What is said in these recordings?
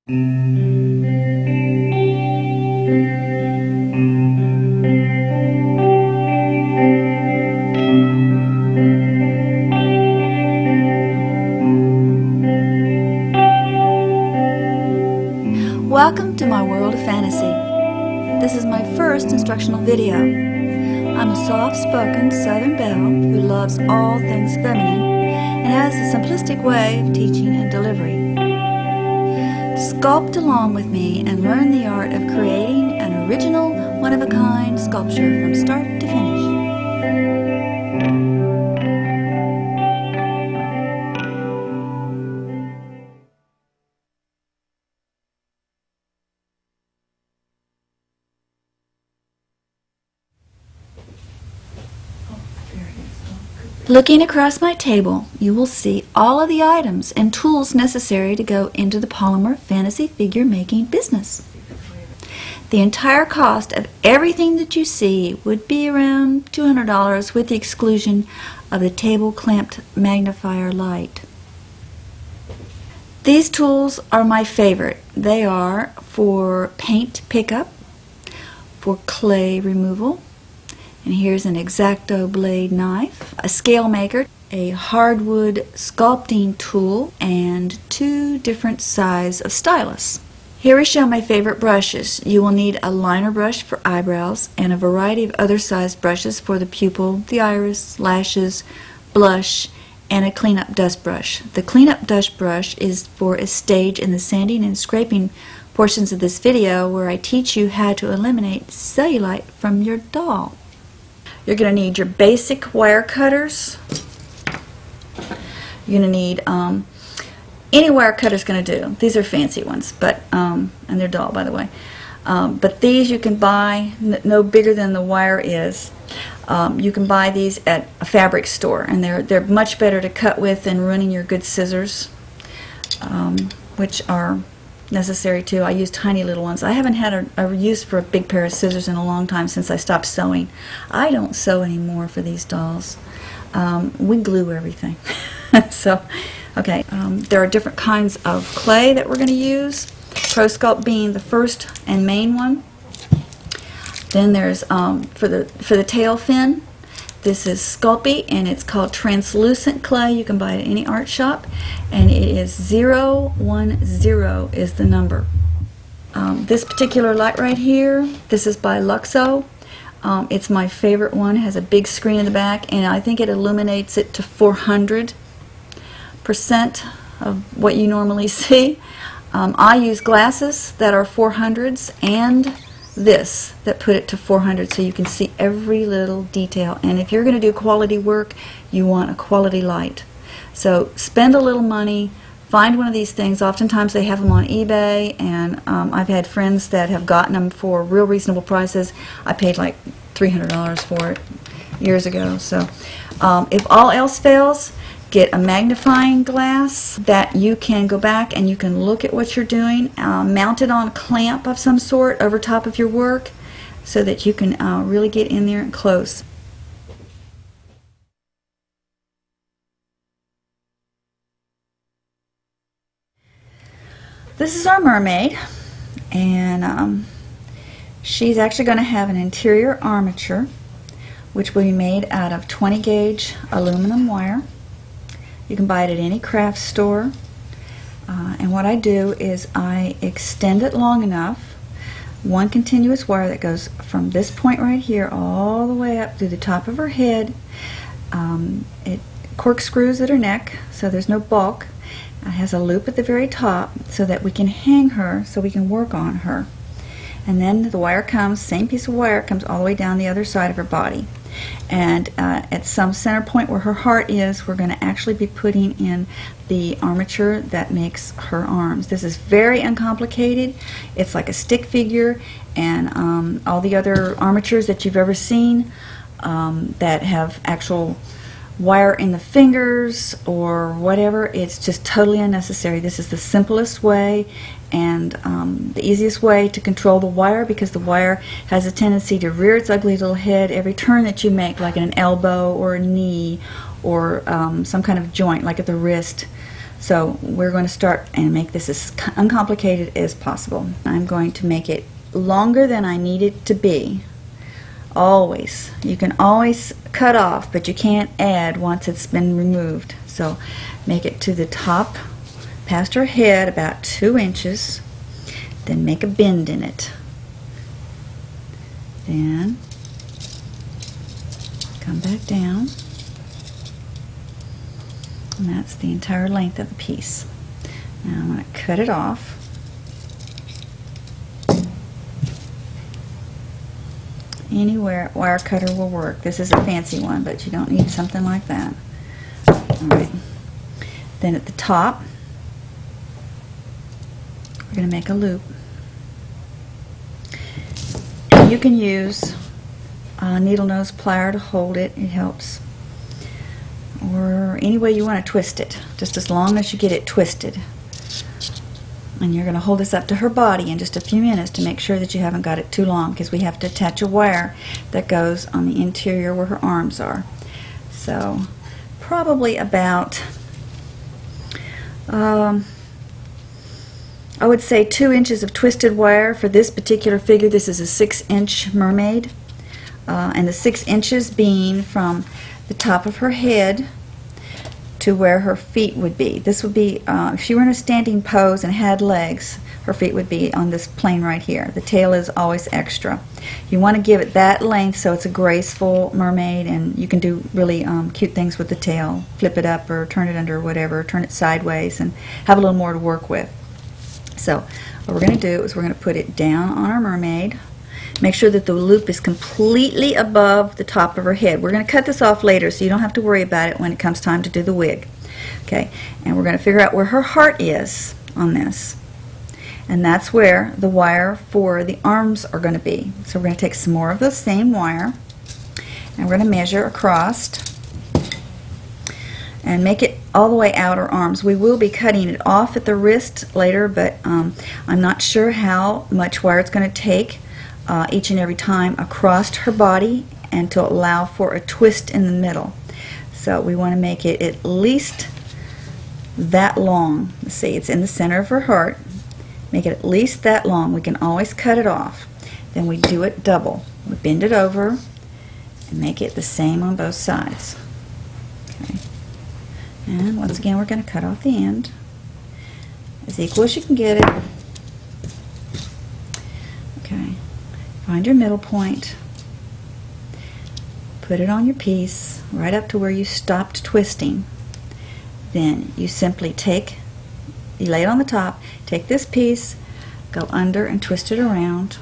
Welcome to my world of fantasy. This is my first instructional video. I'm a soft-spoken Southern belle who loves all things feminine and has a simplistic way of teaching and delivery. Sculpt along with me and learn the art of creating an original, one-of-a-kind sculpture from start to finish. Looking across my table, you will see all of the items and tools necessary to go into the polymer fantasy figure making business. The entire cost of everything that you see would be around $200 with the exclusion of the table clamped magnifier light. These tools are my favorite. They are for paint pickup, for clay removal, and here's an X-Acto blade knife, a scale maker, a hardwood sculpting tool, and 2 different sizes of stylus. Here we show my favorite brushes. You will need a liner brush for eyebrows and a variety of other sized brushes for the pupil, the iris, lashes, blush, and a cleanup dust brush. The cleanup dust brush is for a stage in the sanding and scraping portions of this video where I teach you how to eliminate cellulite from your doll. You're going to need your basic wire cutters. You're going to need any wire cutter is going to do. These are fancy ones, but and they're dull, by the way. But these you can buy no bigger than the wire is. You can buy these at a fabric store, and they're much better to cut with than running your good scissors, which are necessary too. I use tiny little ones. I haven't had a use for a big pair of scissors in a long time since I stopped sewing. I don't sew anymore for these dolls. We glue everything. So, okay, there are different kinds of clay that we're going to use. Pro Sculpt being the first and main one. Then there's for the tail fin. This is Sculpey, and it's called translucent clay. You can buy it at any art shop, and it is 010 is the number. This particular light right here, this is by Luxo. It's my favorite one. It has a big screen in the back, and I think it illuminates it to 400% of what you normally see. I use glasses that are 400s and this that put it to 400 so you can see every little detail. And if you're going to do quality work, you want a quality light. So spend a little money, find one of these things. Oftentimes they have them on eBay, and I've had friends that have gotten them for real reasonable prices. I paid like $300 for it years ago. So if all else fails, get a magnifying glass that you can go back and you can look at what you're doing, mount it on a clamp of some sort over top of your work so that you can really get in there and close. This is our mermaid, and she's actually going to have an interior armature which will be made out of 20 gauge aluminum wire. You can buy it at any craft store, and what I do is I extend it long enough, one continuous wire that goes from this point right here all the way up through the top of her head. It corkscrews at her neck so there's no bulk. It has a loop at the very top so that we can hang her, so we can work on her. And then the wire comes, same piece of wire comes all the way down the other side of her body. And at some center point where her heart is, we're going to actually be putting in the armature that makes her arms. This is very uncomplicated. It's like a stick figure, and all the other armatures that you've ever seen that have actual wire in the fingers or whatever, it's just totally unnecessary. This is the simplest way and the easiest way to control the wire, because the wire has a tendency to rear its ugly little head every turn that you make, like an elbow or a knee or some kind of joint like at the wrist. So we're going to start and make this as uncomplicated as possible. I'm going to make it longer than I need it to be. Always. You can always cut off, but you can't add once it's been removed. So make it to the top, past her head, about 2 inches. Then make a bend in it. Then come back down. And that's the entire length of the piece. Now I'm going to cut it off. Any wire cutter will work. This is a fancy one, but you don't need something like that. Alright. Then at the top, we're going to make a loop. You can use a needle nose plier to hold it. It helps. Or any way you want to twist it, just as long as you get it twisted. And you're going to hold this up to her body in just a few minutes to make sure that you haven't got it too long, because we have to attach a wire that goes on the interior where her arms are. So probably about I would say 2 inches of twisted wire for this particular figure. This is a 6-inch mermaid, and the 6 inches being from the top of her head to where her feet would be. This would be, if she were in a standing pose and had legs, her feet would be on this plane right here. The tail is always extra. You want to give it that length so it's a graceful mermaid, and you can do really cute things with the tail. Flip it up or turn it under, whatever, turn it sideways, and have a little more to work with. So what we're going to do is we're going to put it down on our mermaid. Make sure that the loop is completely above the top of her head. We're going to cut this off later, so you don't have to worry about it when it comes time to do the wig. Okay, and we're going to figure out where her heart is on this. And that's where the wire for the arms are going to be. So we're going to take some more of the same wire, and we're going to measure across and make it all the way out her arms. We will be cutting it off at the wrist later, but I'm not sure how much wire it's going to take each and every time across her body, and to allow for a twist in the middle. So we want to make it at least that long. Let's see, it's in the center of her heart. Make it at least that long. We can always cut it off. Then we do it double. We bend it over and make it the same on both sides. Okay. And once again, we're going to cut off the end as equal as you can get it. Okay. Find your middle point. Put it on your piece right up to where you stopped twisting. Then you simply you lay it on the top, take this piece, go under and twist it around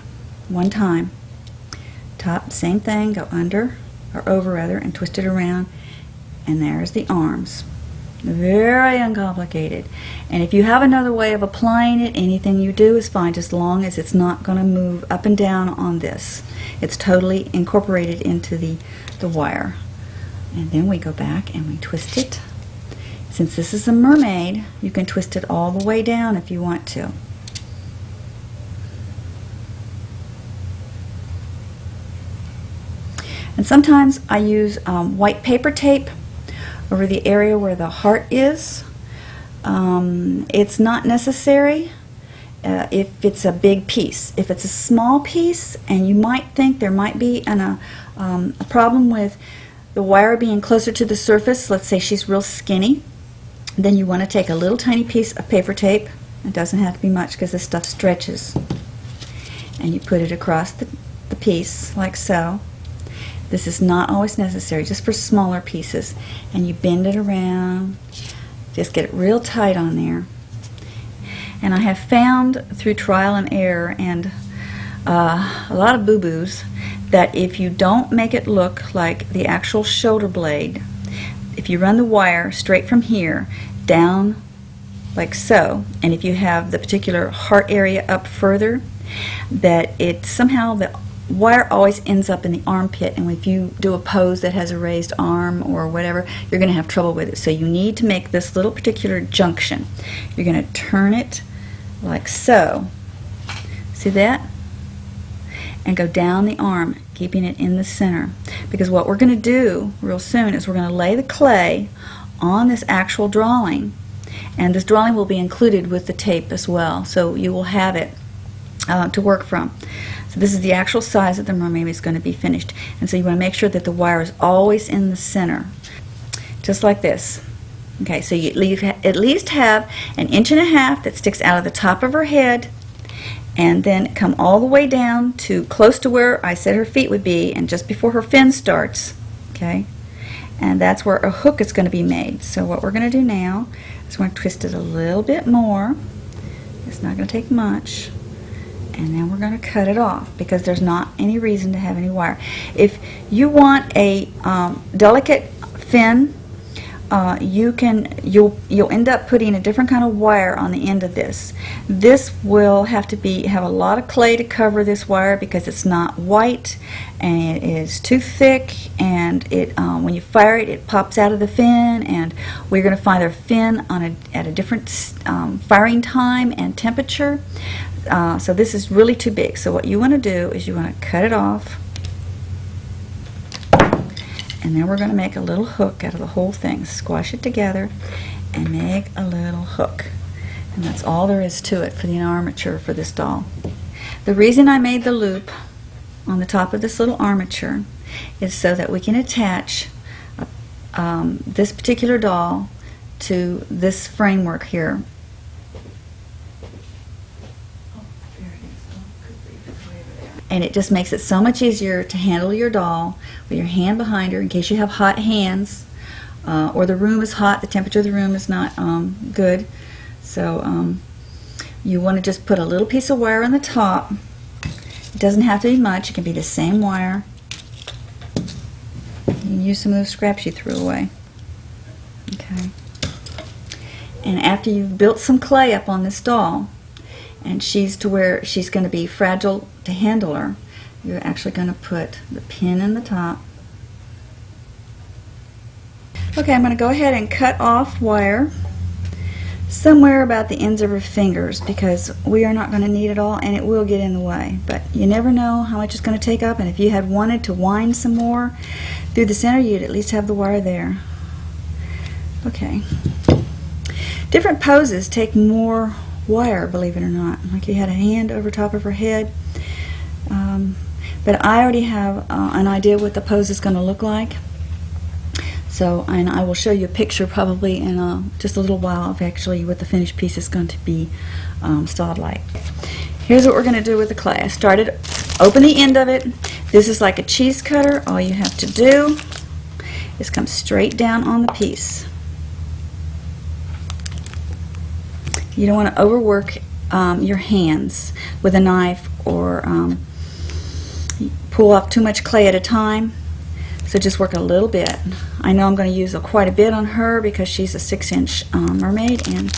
one time. Top, same thing, go under, or over rather, and twist it around, and there's the arms. Very uncomplicated. And if you have another way of applying it, anything you do is fine, as long as it's not going to move up and down on this. It's totally incorporated into the wire. And then we go back and we twist it. Since this is a mermaid, you can twist it all the way down if you want to. And sometimes I use white paper tape over the area where the heart is. It's not necessary if it's a big piece. If it's a small piece, and you might think there might be a problem with the wire being closer to the surface, let's say she's real skinny, then you want to take a little tiny piece of paper tape. It doesn't have to be much because this stuff stretches. And you put it across the piece like so. This is not always necessary, just for smaller pieces. And you bend it around, just get it real tight on there. And I have found through trial and error and a lot of boo-boos that if you don't make it look like the actual shoulder blade, if you run the wire straight from here down like so, and if you have the particular heart area up further, that it somehow the wire always ends up in the armpit, and if you do a pose that has a raised arm or whatever, you're going to have trouble with it. So you need to make this little particular junction. You're going to turn it like so. See that? And go down the arm, keeping it in the center. Because what we're going to do real soon is we're going to lay the clay on this actual drawing, And this drawing will be included with the tape as well, so you will have it to work from. So this is the actual size that the mermaid is going to be finished. And so you want to make sure that the wire is always in the center, just like this. Okay, so you at least have 1.5 inches that sticks out of the top of her head, and then come all the way down to close to where I said her feet would be, and just before her fin starts. Okay, and that's where a hook is going to be made. So what we're going to do now is we're going to twist it a little bit more. It's not going to take much. And then we're going to cut it off because there's not any reason to have any wire. If you want a delicate fin, you'll end up putting a different kind of wire on the end of this. This will have a lot of clay to cover this wire because it's not white and it is too thick, and when you fire it, it pops out of the fin, and we're going to fire the fin at a different firing time and temperature. So this is really too big. So what you want to do is you want to cut it off, and then we're going to make a little hook out of the whole thing. Squash it together and make a little hook. And that's all there is to it for the armature for this doll. The reason I made the loop on the top of this little armature is so that we can attach this particular doll to this framework here. And it just makes it so much easier to handle your doll with your hand behind her in case you have hot hands, or the room is hot, the temperature of the room is not good. So you want to just put a little piece of wire on the top. It doesn't have to be much. It can be the same wire. You can use some of those scraps you threw away. Okay. And after you've built some clay up on this doll, and she's to where she's going to be fragile to handle her, you're actually going to put the pin in the top. Okay, I'm going to go ahead and cut off wire somewhere about the ends of her fingers because we are not going to need it all, and it will get in the way. But you never know how much it's going to take up, and if you had wanted to wind some more through the center, you'd at least have the wire there. Okay. Different poses take more wire, believe it or not. Like you had a hand over top of her head. But I already have an idea what the pose is going to look like. So, and I will show you a picture probably in just a little while of actually what the finished piece is going to be styled like. Here's what we're going to do with the clay. I started, open the end of it. This is like a cheese cutter. All you have to do is come straight down on the piece. You don't want to overwork your hands with a knife or pull off too much clay at a time. So just work a little bit. I know I'm going to use quite a bit on her because she's a 6-inch mermaid, and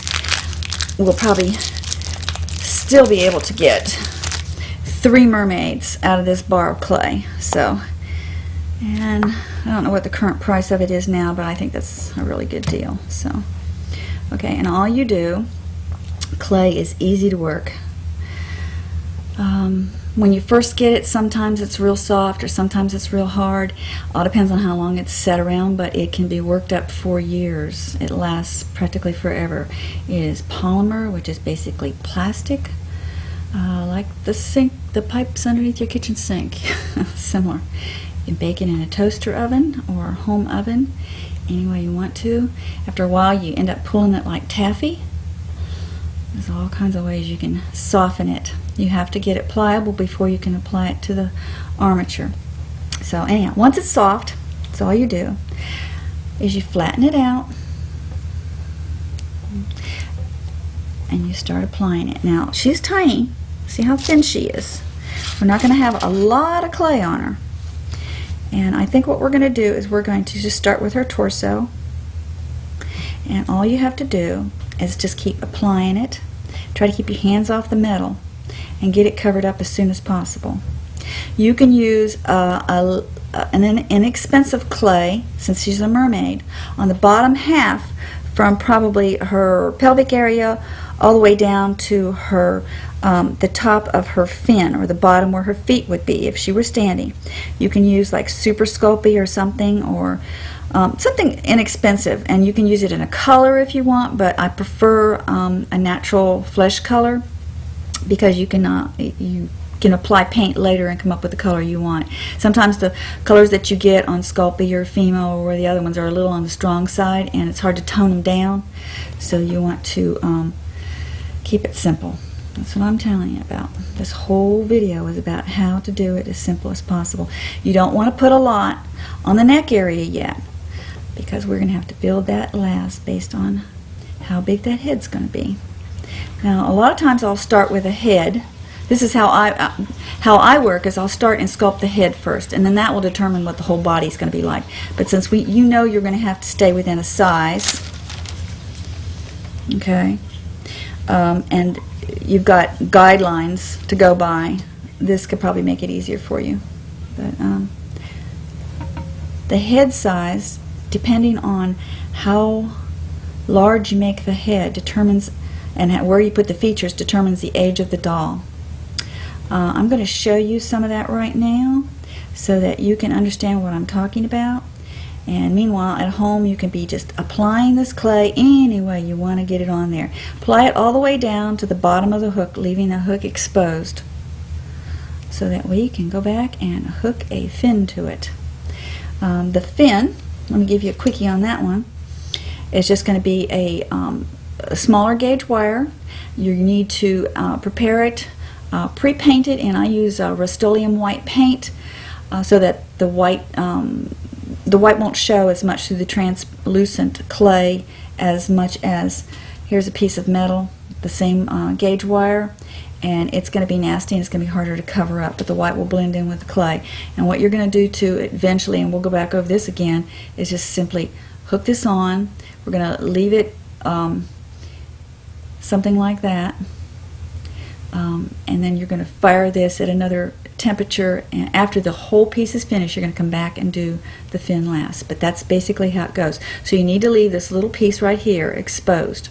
we'll probably still be able to get 3 mermaids out of this bar of clay. So, and I don't know what the current price of it is now, but I think that's a really good deal. So, okay, and all you do, clay is easy to work. When you first get it, sometimes it's real soft or sometimes it's real hard. All depends on how long it's set around, but it can be worked up for years. It lasts practically forever. It is polymer, which is basically plastic, like the sink, the pipes underneath your kitchen sink. Similar. You can bake it in a toaster oven or home oven, any way you want to. After a while, you end up pulling it like taffy. There's all kinds of ways you can soften it. You have to get it pliable before you can apply it to the armature. So anyhow, once it's soft, that's all you do is you flatten it out and you start applying it. Now, she's tiny. See how thin she is. We're not going to have a lot of clay on her. And I think what we're going to do is we're going to just start with her torso. And all you have to do is just keep applying it. Try to keep your hands off the metal and get it covered up as soon as possible. You can use an inexpensive clay, since she's a mermaid, on the bottom half from probably her pelvic area all the way down to her the top of her fin, or the bottom where her feet would be if she were standing. You can use like Super Sculpey or something, or something inexpensive, and you can use it in a color if you want, but I prefer a natural flesh color, because you can apply paint later and come up with the color you want. Sometimes the colors that you get on Sculpey or Fimo or the other ones are a little on the strong side, and it's hard to tone them down, so you want to keep it simple. That's what I'm telling you about. This whole video is about how to do it as simple as possible. You don't want to put a lot on the neck area yet, because we're going to have to build that last based on how big that head's going to be. Now, a lot of times I'll start with a head. This is how I work, is I'll start and sculpt the head first, and then that will determine what the whole body is going to be like. But since you know you're going to have to stay within a size, okay, and you've got guidelines to go by, this could probably make it easier for you. But the head size, depending on how large you make the head, determines, and where you put the features determines the age of the doll. I'm going to show you some of that right now so that you can understand what I'm talking about. And meanwhile, at home, you can be just applying this clay any way you want to get it on there. Apply it all the way down to the bottom of the hook, leaving the hook exposed, so that way you can go back and hook a fin to it. The fin, let me give you a quickie on that one, is just going to be a smaller gauge wire. You need to prepare it, pre-paint it, and I use Rust-Oleum white paint so that the white won't show as much through the translucent clay as much as, here's a piece of metal, the same gauge wire, and it's going to be nasty and it's going to be harder to cover up, but the white will blend in with the clay. And what you're going to do to eventually, and we'll go back over this again, is just simply hook this on. We're going to leave it something like that, and then you're going to fire this at another temperature, and after the whole piece is finished, you're going to come back and do the fin last. But that's basically how it goes. So you need to leave this little piece right here exposed,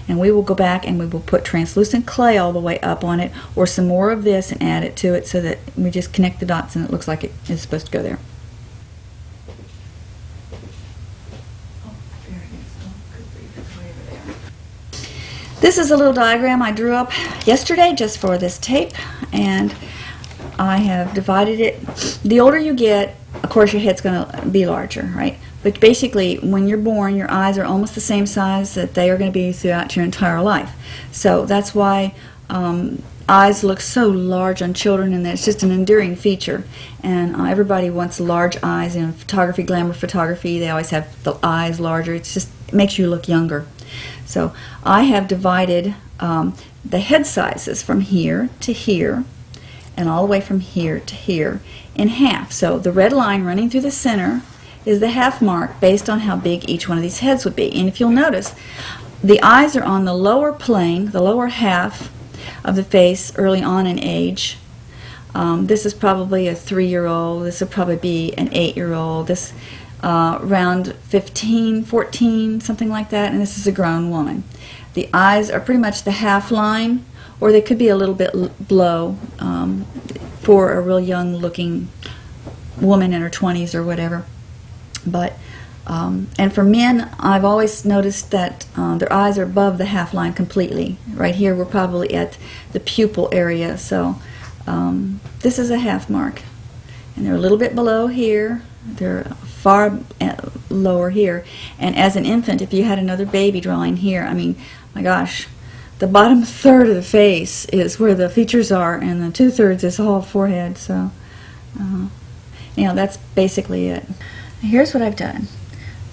and we will go back and we will put translucent clay all the way up on it, or some more of this, and add it to it so that we just connect the dots and it looks like it is supposed to go there. This is a little diagram I drew up yesterday just for this tape, and I have divided it. The older you get, of course your head's going to be larger, right? But basically, when you're born, your eyes are almost the same size that they are going to be throughout your entire life. So that's why eyes look so large on children, and it's just an endearing feature. And everybody wants large eyes in photography, glamour photography. They always have the eyes larger. It makes you look younger. So I have divided the head sizes from here to here, and all the way from here to here, in half. So the red line running through the center is the half mark based on how big each one of these heads would be. And if you'll notice, the eyes are on the lower plane, the lower half of the face early on in age. This is probably a 3-year-old. This will probably be an 8-year-old. This around 15, 14, something like that, and this is a grown woman. The eyes are pretty much the half line, or they could be a little bit below for a real young looking woman in her 20s or whatever. But and for men, I've always noticed that their eyes are above the half line completely. Right here we're probably at the pupil area, so this is a half mark, and they're a little bit below here. They're far lower here. And as an infant, if you had another baby drawing here, I mean, my gosh, the bottom third of the face is where the features are, and the 2/3 is all forehead. So, you know, that's basically it. Here's what I've done.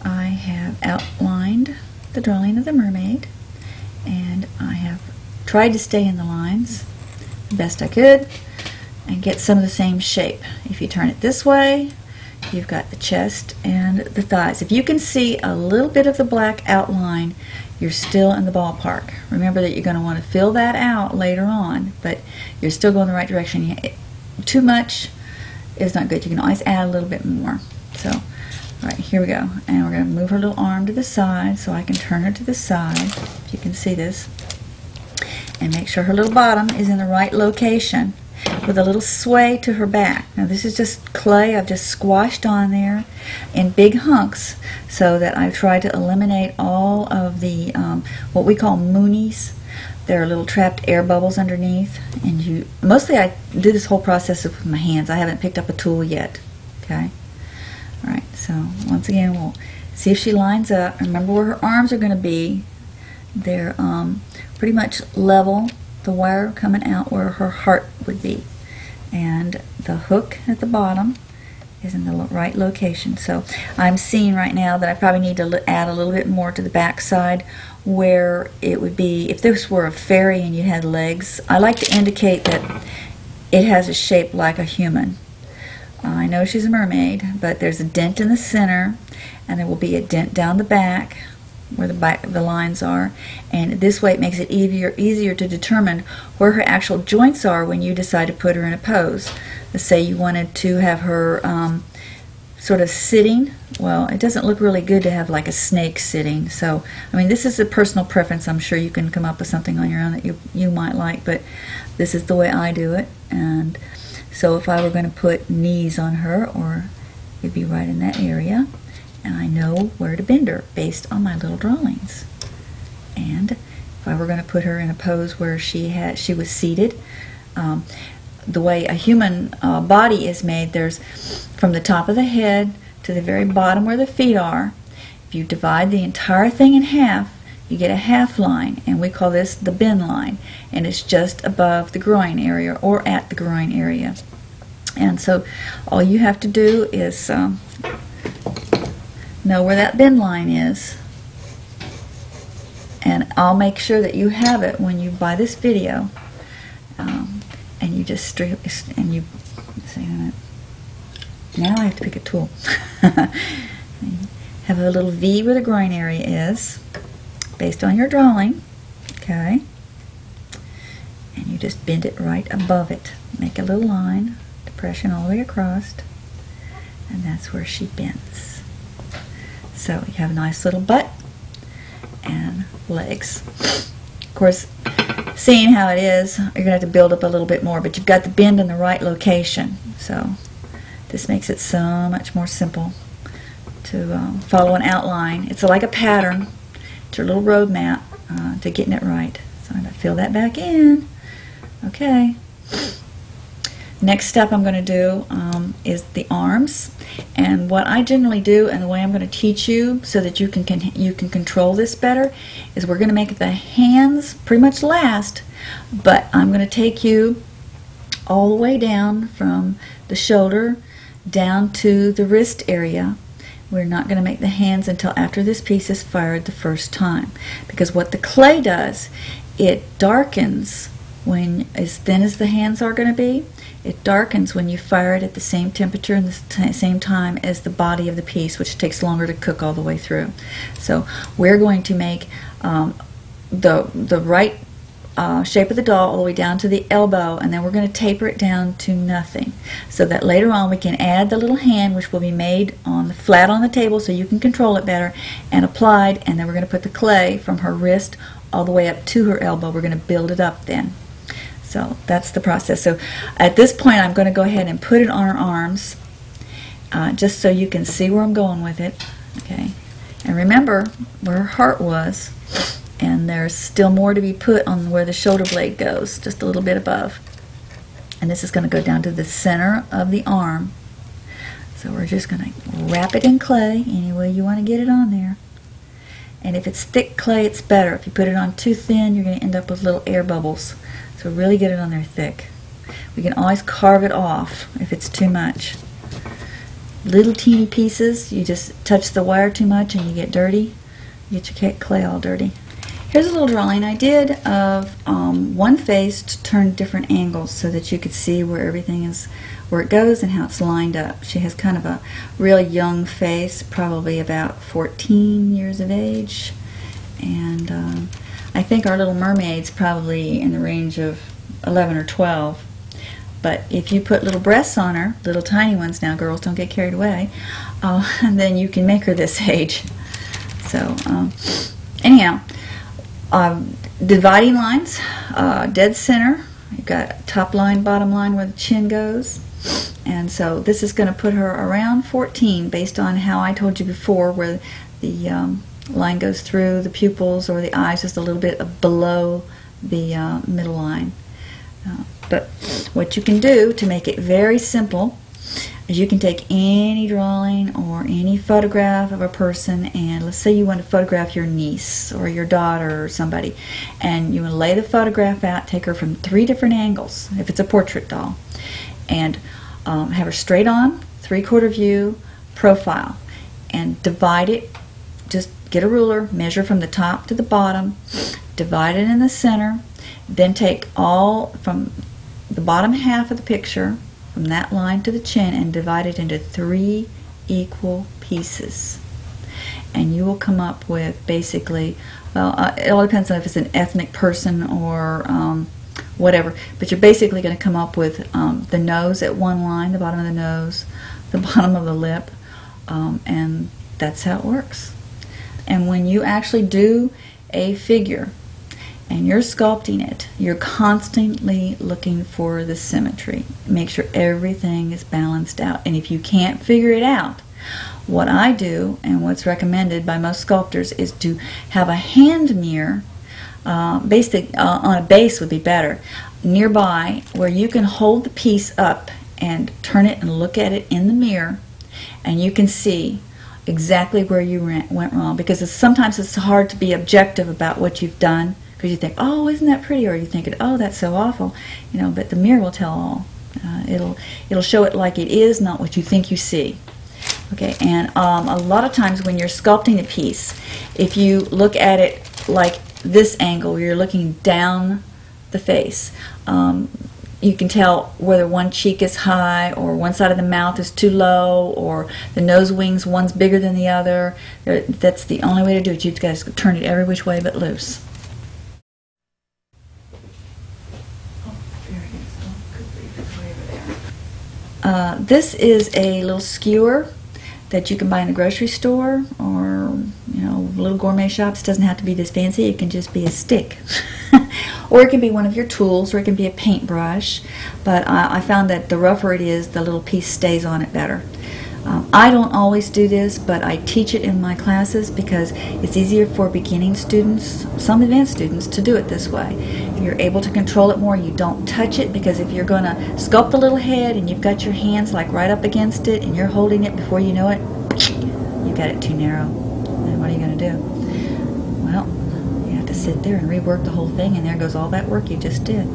I have outlined the drawing of the mermaid, and I have tried to stay in the lines the best I could and get some of the same shape. If you turn it this way, you've got the chest and the thighs. If you can see a little bit of the black outline, you're still in the ballpark. Remember that you're going to want to fill that out later on, but you're still going the right direction. Too much is not good. You can always add a little bit more. So, all right, here we go. And we're going to move her little arm to the side so I can turn her to the side, if you can see this. and make sure her little bottom is in the right location with a little sway to her back. Now this is just clay I've just squashed on there in big hunks so that I've tried to eliminate all of the what we call moonies. There are little trapped air bubbles underneath, and mostly I do this whole process with my hands. I haven't picked up a tool yet. Okay. Alright, so once again we'll see if she lines up. Remember where her arms are going to be. They're pretty much level, the wire coming out where her heart would be. And the hook at the bottom is in the right location. So I'm seeing right now that I probably need to add a little bit more to the back side where it would be, if this were a fairy and you had legs, I like to indicate that it has a shape like a human. I know she's a mermaid, but there's a dent in the center, and there will be a dent down the back where the lines are, and this way it makes it easier to determine where her actual joints are when you decide to put her in a pose. Let's say you wanted to have her sort of sitting. Well, it doesn't look really good to have like a snake sitting. So, I mean, this is a personal preference. I'm sure you can come up with something on your own that you might like, but this is the way I do it. And so if I were going to put knees on her, or it'd be right in that area, and I know where to bend her based on my little drawings. And if I were going to put her in a pose where she was seated, the way a human body is made, there's from the top of the head to the very bottom where the feet are. If you divide the entire thing in half, you get a half line, and we call this the bend line, and it's just above the groin area or at the groin area. And so all you have to do is know where that bend line is, and I'll make sure that you have it when you buy this video. And you just strip, and you say, now I have to pick a tool. Have a little V where the groin area is, based on your drawing, okay? And you just bend it right above it. Make a little line, depression all the way across, and that's where she bends. So you have a nice little butt and legs. Of course, seeing how it is, you're going to have to build up a little bit more, but you've got the bend in the right location. So this makes it so much more simple to follow an outline. It's like a pattern. It's your little road map to getting it right. So I'm going to fill that back in. Okay. Next step I'm going to do is the arms. And what I generally do, and the way I'm going to teach you so that you can control this better, is we're going to make the hands pretty much last, but I'm going to take you all the way down from the shoulder down to the wrist area. We're not going to make the hands until after this piece is fired the first time, because what the clay does, it darkens when as thin as the hands are going to be. It darkens when you fire it at the same temperature and the same time as the body of the piece, which takes longer to cook all the way through. So we're going to make the right shape of the doll all the way down to the elbow, and then we're going to taper it down to nothing, so that later on we can add the little hand, which will be made on the flat on the table so you can control it better, and applied, and then we're going to put the clay from her wrist all the way up to her elbow. We're going to build it up then. So that's the process. So at this point I'm going to go ahead and put it on her arms, just so you can see where I'm going with it. Okay, and remember where her heart was, and there's still more to be put on where the shoulder blade goes, just a little bit above. And this is going to go down to the center of the arm. So we're just going to wrap it in clay any way you want to get it on there. And if it's thick clay, it's better. If you put it on too thin, you're going to end up with little air bubbles. So really get it on there thick. We can always carve it off if it's too much. Little teeny pieces, you just touch the wire too much and you get dirty. You get your clay all dirty. Here's a little drawing I did of one face to turn different angles so that you could see where everything is, where it goes and how it's lined up. She has kind of a really young face, probably about 14 years of age, and I think our little mermaid's probably in the range of 11 or 12. But if you put little breasts on her, little tiny ones now, girls, don't get carried away, and then you can make her this age. So anyhow, Dividing lines, dead center. You've got top line, bottom line where the chin goes. And so this is going to put her around 14 based on how I told you before, where the line goes through the pupils or the eyes just a little bit below the middle line. But what you can do to make it very simple is you can take any drawing or any photograph of a person, and let's say you want to photograph your niece or your daughter or somebody, and you want to lay the photograph out, take her from 3 different angles if it's a portrait doll, and have her straight on, 3/4 view, profile, and divide it. Just get a ruler, measure from the top to the bottom, divide it in the center, then take all from the bottom half of the picture, from that line to the chin, and divide it into 3 equal pieces. And you will come up with basically, well, it all depends on if it's an ethnic person or whatever, but you're basically going to come up with the nose at one line, the bottom of the nose, the bottom of the lip, and that's how it works. And when you actually do a figure and you're sculpting it, you're constantly looking for the symmetry. Make sure everything is balanced out. And if you can't figure it out, what I do and what's recommended by most sculptors is to have a hand mirror, on a base would be better, nearby, where you can hold the piece up and turn it and look at it in the mirror, and you can see exactly where you went wrong, because sometimes it's hard to be objective about what you've done, because you think, oh, isn't that pretty, or you think, oh, that's so awful, you know, but the mirror will tell all. It'll show it like it is, not what you think you see. Okay, and a lot of times when you're sculpting a piece, if you look at it like this angle, where you're looking down the face, you can tell whether one cheek is high or one side of the mouth is too low, or the nose wings, one's bigger than the other. That's the only way to do it. You've got to turn it every which way but loose. This is a little skewer that you can buy in the grocery store or, you know, little gourmet shops. It doesn't have to be this fancy. It can just be a stick. Or it can be one of your tools, or it can be a paintbrush. But I found that the rougher it is, the little piece stays on it better. I don't always do this, but I teach it in my classes because it's easier for beginning students, some advanced students, to do it this way. You're able to control it more. You don't touch it, because if you're going to sculpt the little head and you've got your hands like right up against it and you're holding it, before you know it, you've got it too narrow. And what are you going to do? Well, you have to sit there and rework the whole thing, and there goes all that work you just did.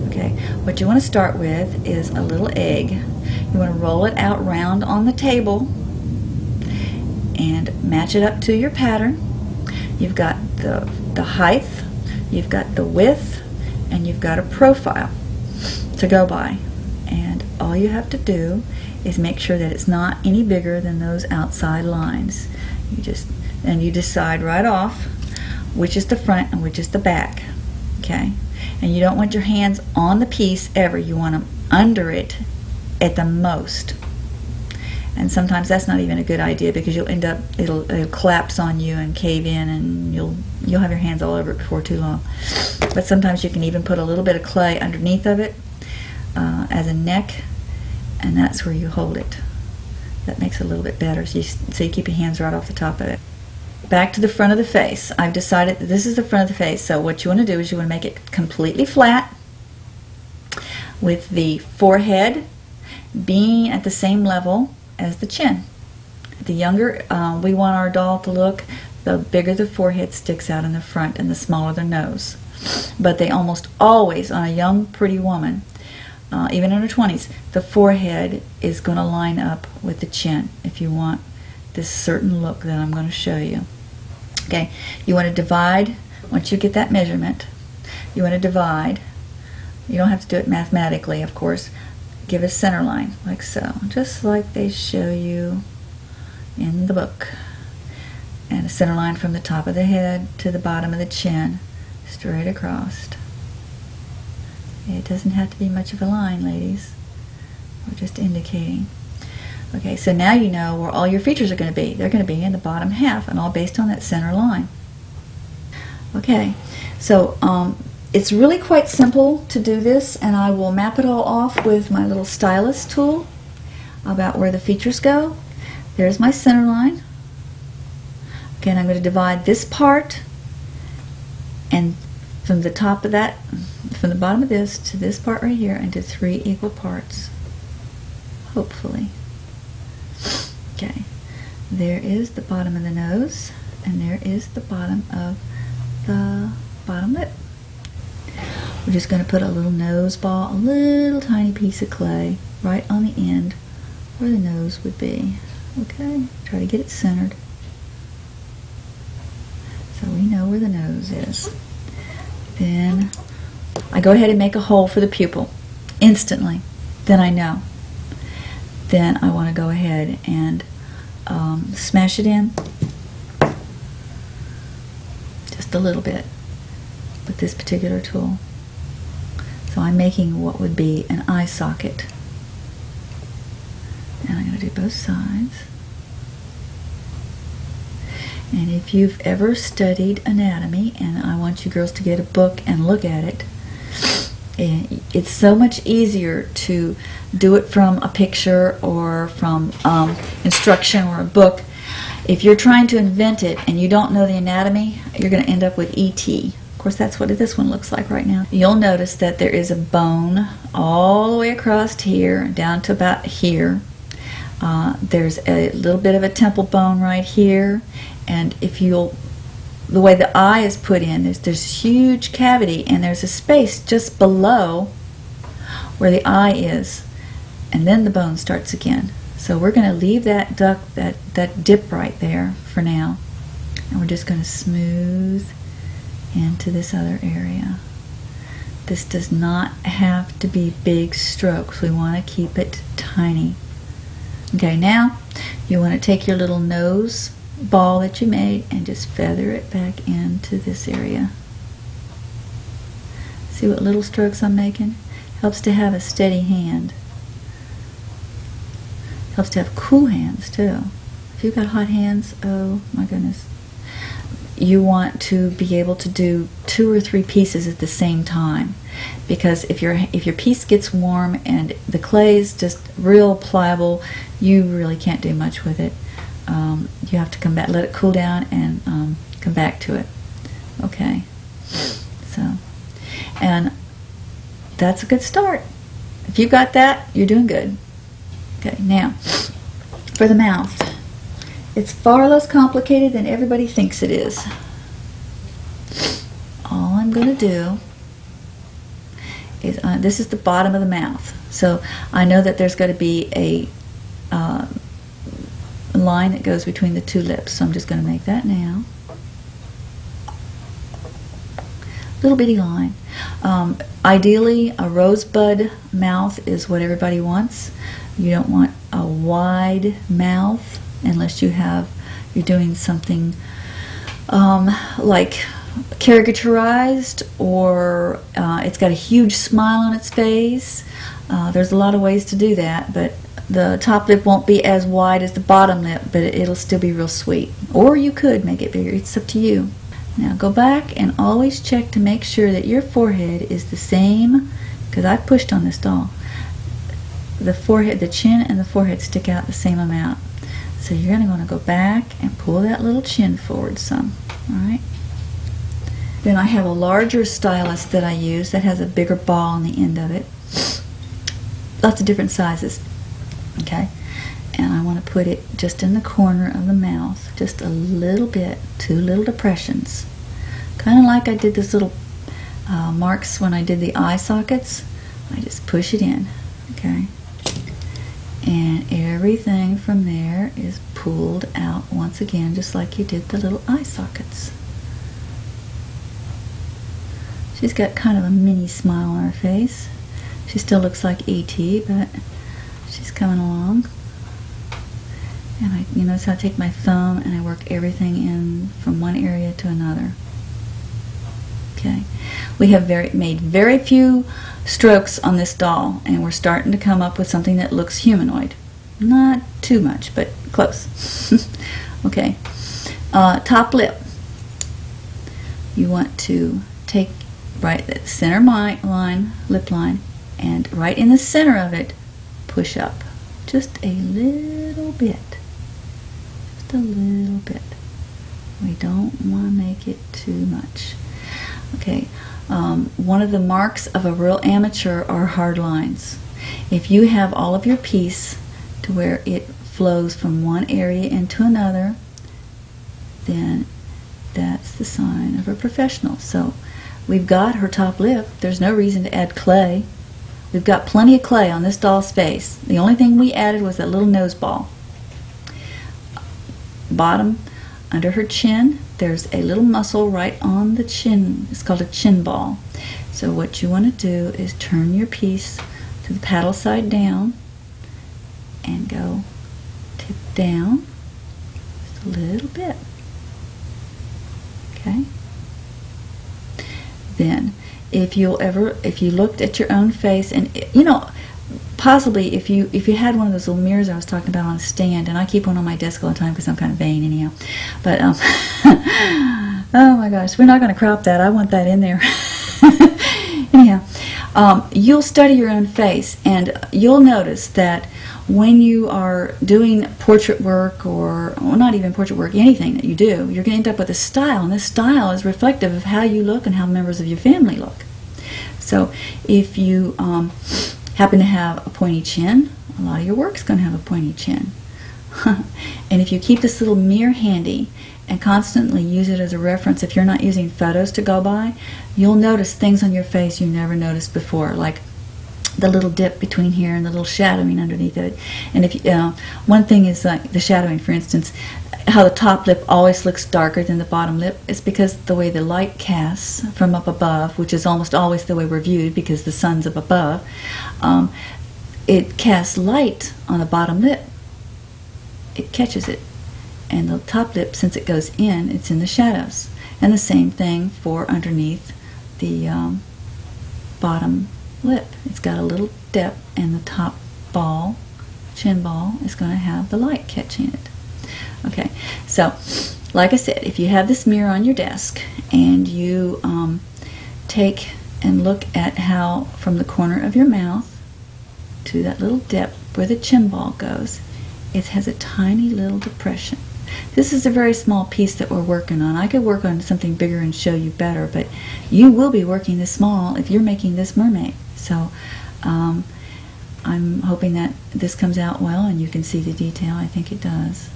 Okay, what you want to start with is a little egg. You want to roll it out round on the table and match it up to your pattern. You've got the height, you've got the width, and you've got a profile to go by. And all you have to do is make sure that it's not any bigger than those outside lines. You decide right off which is the front and which is the back. Okay? And you don't want your hands on the piece ever. You want them under it at the most. And sometimes that's not even a good idea, because you'll end up, it'll collapse on you and cave in, and you'll have your hands all over it before too long. But sometimes you can even put a little bit of clay underneath of it as a neck, and that's where you hold it. That makes it a little bit better, so you keep your hands right off the top of it. Back to the front of the face. I've decided that this is the front of the face, so what you want to do is you want to make it completely flat, with the forehead being at the same level as the chin. The younger we want our doll to look, the bigger the forehead sticks out in the front and the smaller the nose. But they almost always, on a young, pretty woman, even in her 20s, the forehead is going to line up with the chin if you want this certain look that I'm going to show you. Okay, you want to divide, once you get that measurement, you want to divide. You don't have to do it mathematically, of course. Give a center line, like so, just like they show you in the book. And a center line from the top of the head to the bottom of the chin, straight across. It doesn't have to be much of a line, ladies. We're just indicating. Okay, so now you know where all your features are going to be. They're going to be in the bottom half, and all based on that center line. Okay, so it's really quite simple to do this, and I will map it all off with my little stylus tool about where the features go. There's my center line. Okay, and I'm going to divide this part, and from the top of that, from the bottom of this to this part right here, into 3 equal parts, hopefully. Okay, there is the bottom of the nose, and there is the bottom of the bottom lip. We're just going to put a little nose ball, a little tiny piece of clay right on the end where the nose would be. Okay, try to get it centered so we know where the nose is. Then I go ahead and make a hole for the pupil instantly. Then I know. Then I want to go ahead and smash it in just a little bit with this particular tool. So I'm making what would be an eye socket. And I'm going to do both sides. And if you've ever studied anatomy, and I want you girls to get a book and look at it, it's so much easier to do it from a picture or from instruction or a book. If you're trying to invent it and you don't know the anatomy, you're going to end up with E.T. Of course, that's what this one looks like right now. You'll notice that there is a bone all the way across here down to about here. There's a little bit of a temple bone right here, and if you'll, the way the eye is put in, there's a huge cavity, and there's a space just below where the eye is, and then the bone starts again. So we're going to leave that duct, that dip right there for now, and we're just going to smooth into this other area. This does not have to be big strokes. We want to keep it tiny. Okay, now you want to take your little nose ball that you made and just feather it back into this area. See what little strokes I'm making? Helps to have a steady hand. Helps to have cool hands too. If you've got hot hands, oh my goodness. You want to be able to do 2 or 3 pieces at the same time, because if your piece gets warm and the clay is just real pliable, you really can't do much with it. You have to come back, let it cool down, and come back to it. Okay, so, and that's a good start. If you got that, you're doing good. Okay, now for the mouth. It's far less complicated than everybody thinks it is. All I'm going to do is, this is the bottom of the mouth. So I know that there's got to be a line that goes between the 2 lips. So I'm just going to make that now. Little bitty line. Ideally, a rosebud mouth is what everybody wants. You don't want a wide mouth unless you're doing something like caricaturized, or it's got a huge smile on its face. There's a lot of ways to do that, but the top lip won't be as wide as the bottom lip, but it'll still be real sweet. Or you could make it bigger. It's up to you. Now go back and always check to make sure that your forehead is the same, because I pushed on this doll. The forehead, the chin and the forehead stick out the same amount. So you're going to want to go back and pull that little chin forward some. Alright. Then I have a larger stylus that I use that has a bigger ball on the end of it. Lots of different sizes. Okay. And I want to put it just in the corner of the mouth. Just a little bit. 2 little depressions. Kind of like I did this little marks when I did the eye sockets. I just push it in. Okay. And everything from there is pulled out once again, just like you did the little eye sockets. She's got kind of a mini smile on her face. She still looks like E.T., but she's coming along. And you notice how I take my thumb and I work everything in from one area to another. Okay. We have made very few strokes on this doll, and we're starting to come up with something that looks humanoid. Not too much, but close. Okay. Top lip. you want to take right the center line, lip line, and right in the center of it, push up just a little bit. Just a little bit. We don't want to make it too much. Okay, one of the marks of a real amateur are hard lines. If you have all of your piece to where it flows from one area into another, then that's the sign of a professional. So we've got her top lip. There's no reason to add clay. We've got plenty of clay on this doll's face. The only thing we added was that little nose ball. Bottom, under her chin, there's a little muscle right on the chin. It's called a chin ball. So what you want to do is turn your piece to the paddle side down and go tip down just a little bit. Okay? Then, if you looked at your own face, and you know, possibly if you had one of those little mirrors I was talking about on a stand, and I keep one on my desk all the time because I'm kind of vain anyhow. But oh my gosh, we're not going to crop that. I want that in there. Anyhow, you'll study your own face, and you'll notice that when you are doing portrait work, or well, not even portrait work, anything that you do, you're going to end up with a style, and this style is reflective of how you look and how members of your family look. So if you happen to have a pointy chin, a lot of your work's going to have a pointy chin. And if you keep this little mirror handy and constantly use it as a reference, if you're not using photos to go by, you'll notice things on your face you never noticed before, like the little dip between here and the little shadowing underneath it. And if you, one thing is like the shadowing, for instance, how the top lip always looks darker than the bottom lip. It's because the way the light casts from up above, which is almost always the way we're viewed because the sun's up above, it casts light on the bottom lip. It catches it. And the top lip, since it goes in, it's in the shadows. And the same thing for underneath the bottom lip. It's got a little dip, and the top ball, chin ball, is going to have the light catching it. Okay, so like I said, if you have this mirror on your desk and you take and look at how from the corner of your mouth to that little dip where the chin ball goes, it has a tiny little depression. This is a very small piece that we're working on. I could work on something bigger and show you better, but you will be working this small if you're making this mermaid. So I'm hoping that this comes out well and you can see the detail. I think it does.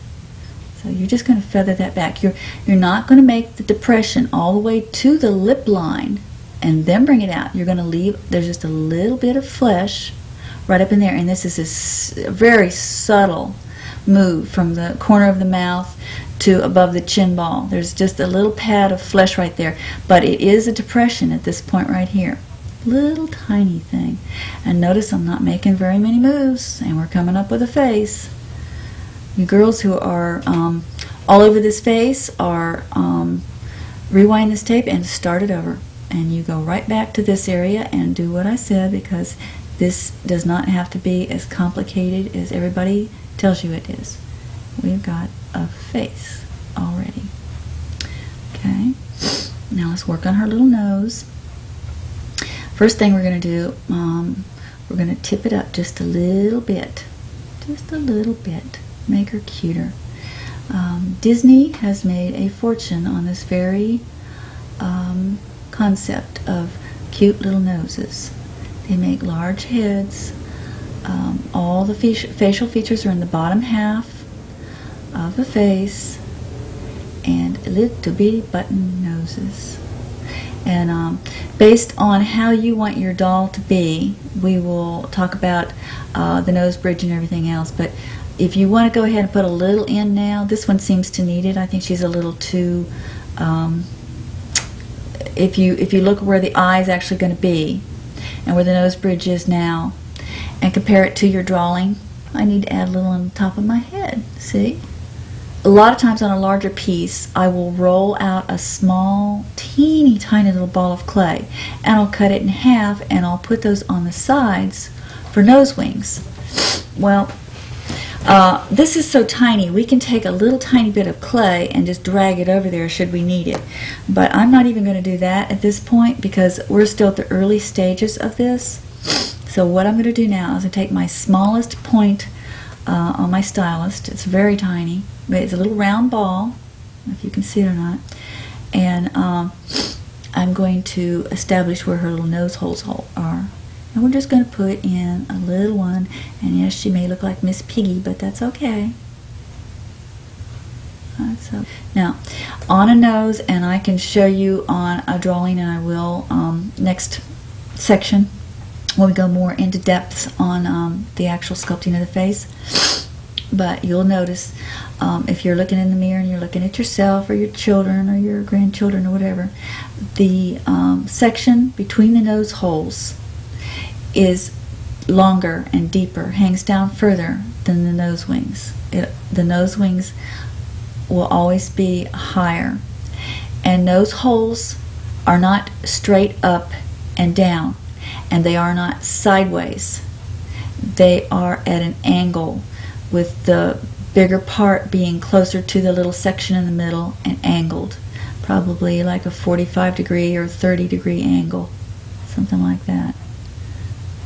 So you're just going to feather that back. You're not going to make the depression all the way to the lip line and then bring it out. You're going to leave, there's just a little bit of flesh right up in there, and this is a very subtle move from the corner of the mouth to above the chin ball. There's just a little pad of flesh right there, but it is a depression at this point right here. Little tiny thing. And notice I'm not making very many moves, and we're coming up with a face. You girls who are all over this face are rewind this tape and start it over, and you go right back to this area and do what I said, because this does not have to be as complicated as everybody tells you it is. We've got a face already. Okay, now let's work on her little nose. First thing we're going to do, we're going to tip it up just a little bit. Just a little bit. Make her cuter. Disney has made a fortune on this very concept of cute little noses. They make large heads. All the facial features are in the bottom half of the face, and little bitty button noses. And based on how you want your doll to be, we will talk about the nose bridge and everything else. But if you want to go ahead and put a little in now, this one seems to need it. I think she's a little too, if you look where the eye is actually going to be and where the nose bridge is now, and compare it to your drawing, I need to add a little on the top of my head. See? A lot of times on a larger piece, I will roll out a small, teeny tiny little ball of clay, and I'll cut it in half, and I'll put those on the sides for nose wings. Well, This is so tiny, we can take a little tiny bit of clay and just drag it over there should we need it. But I'm not even going to do that at this point because we're still at the early stages of this. So what I'm going to do now is I take my smallest point on my stylus. It's very tiny, but it's a little round ball, if you can see it or not. And I'm going to establish where her little nose holes are. And we're just going to put in a little one. And yes, she may look like Miss Piggy, but that's okay. Now, on a nose, and I can show you on a drawing, and I will next section when we go more into depths on the actual sculpting of the face. But you'll notice if you're looking in the mirror and you're looking at yourself or your children or your grandchildren or whatever, the section between the nose holes is longer and deeper, hangs down further than the nose wings. The nose wings will always be higher. And nose holes are not straight up and down, and they are not sideways. They are at an angle, with the bigger part being closer to the little section in the middle and angled, probably like a 45-degree or 30-degree angle, something like that.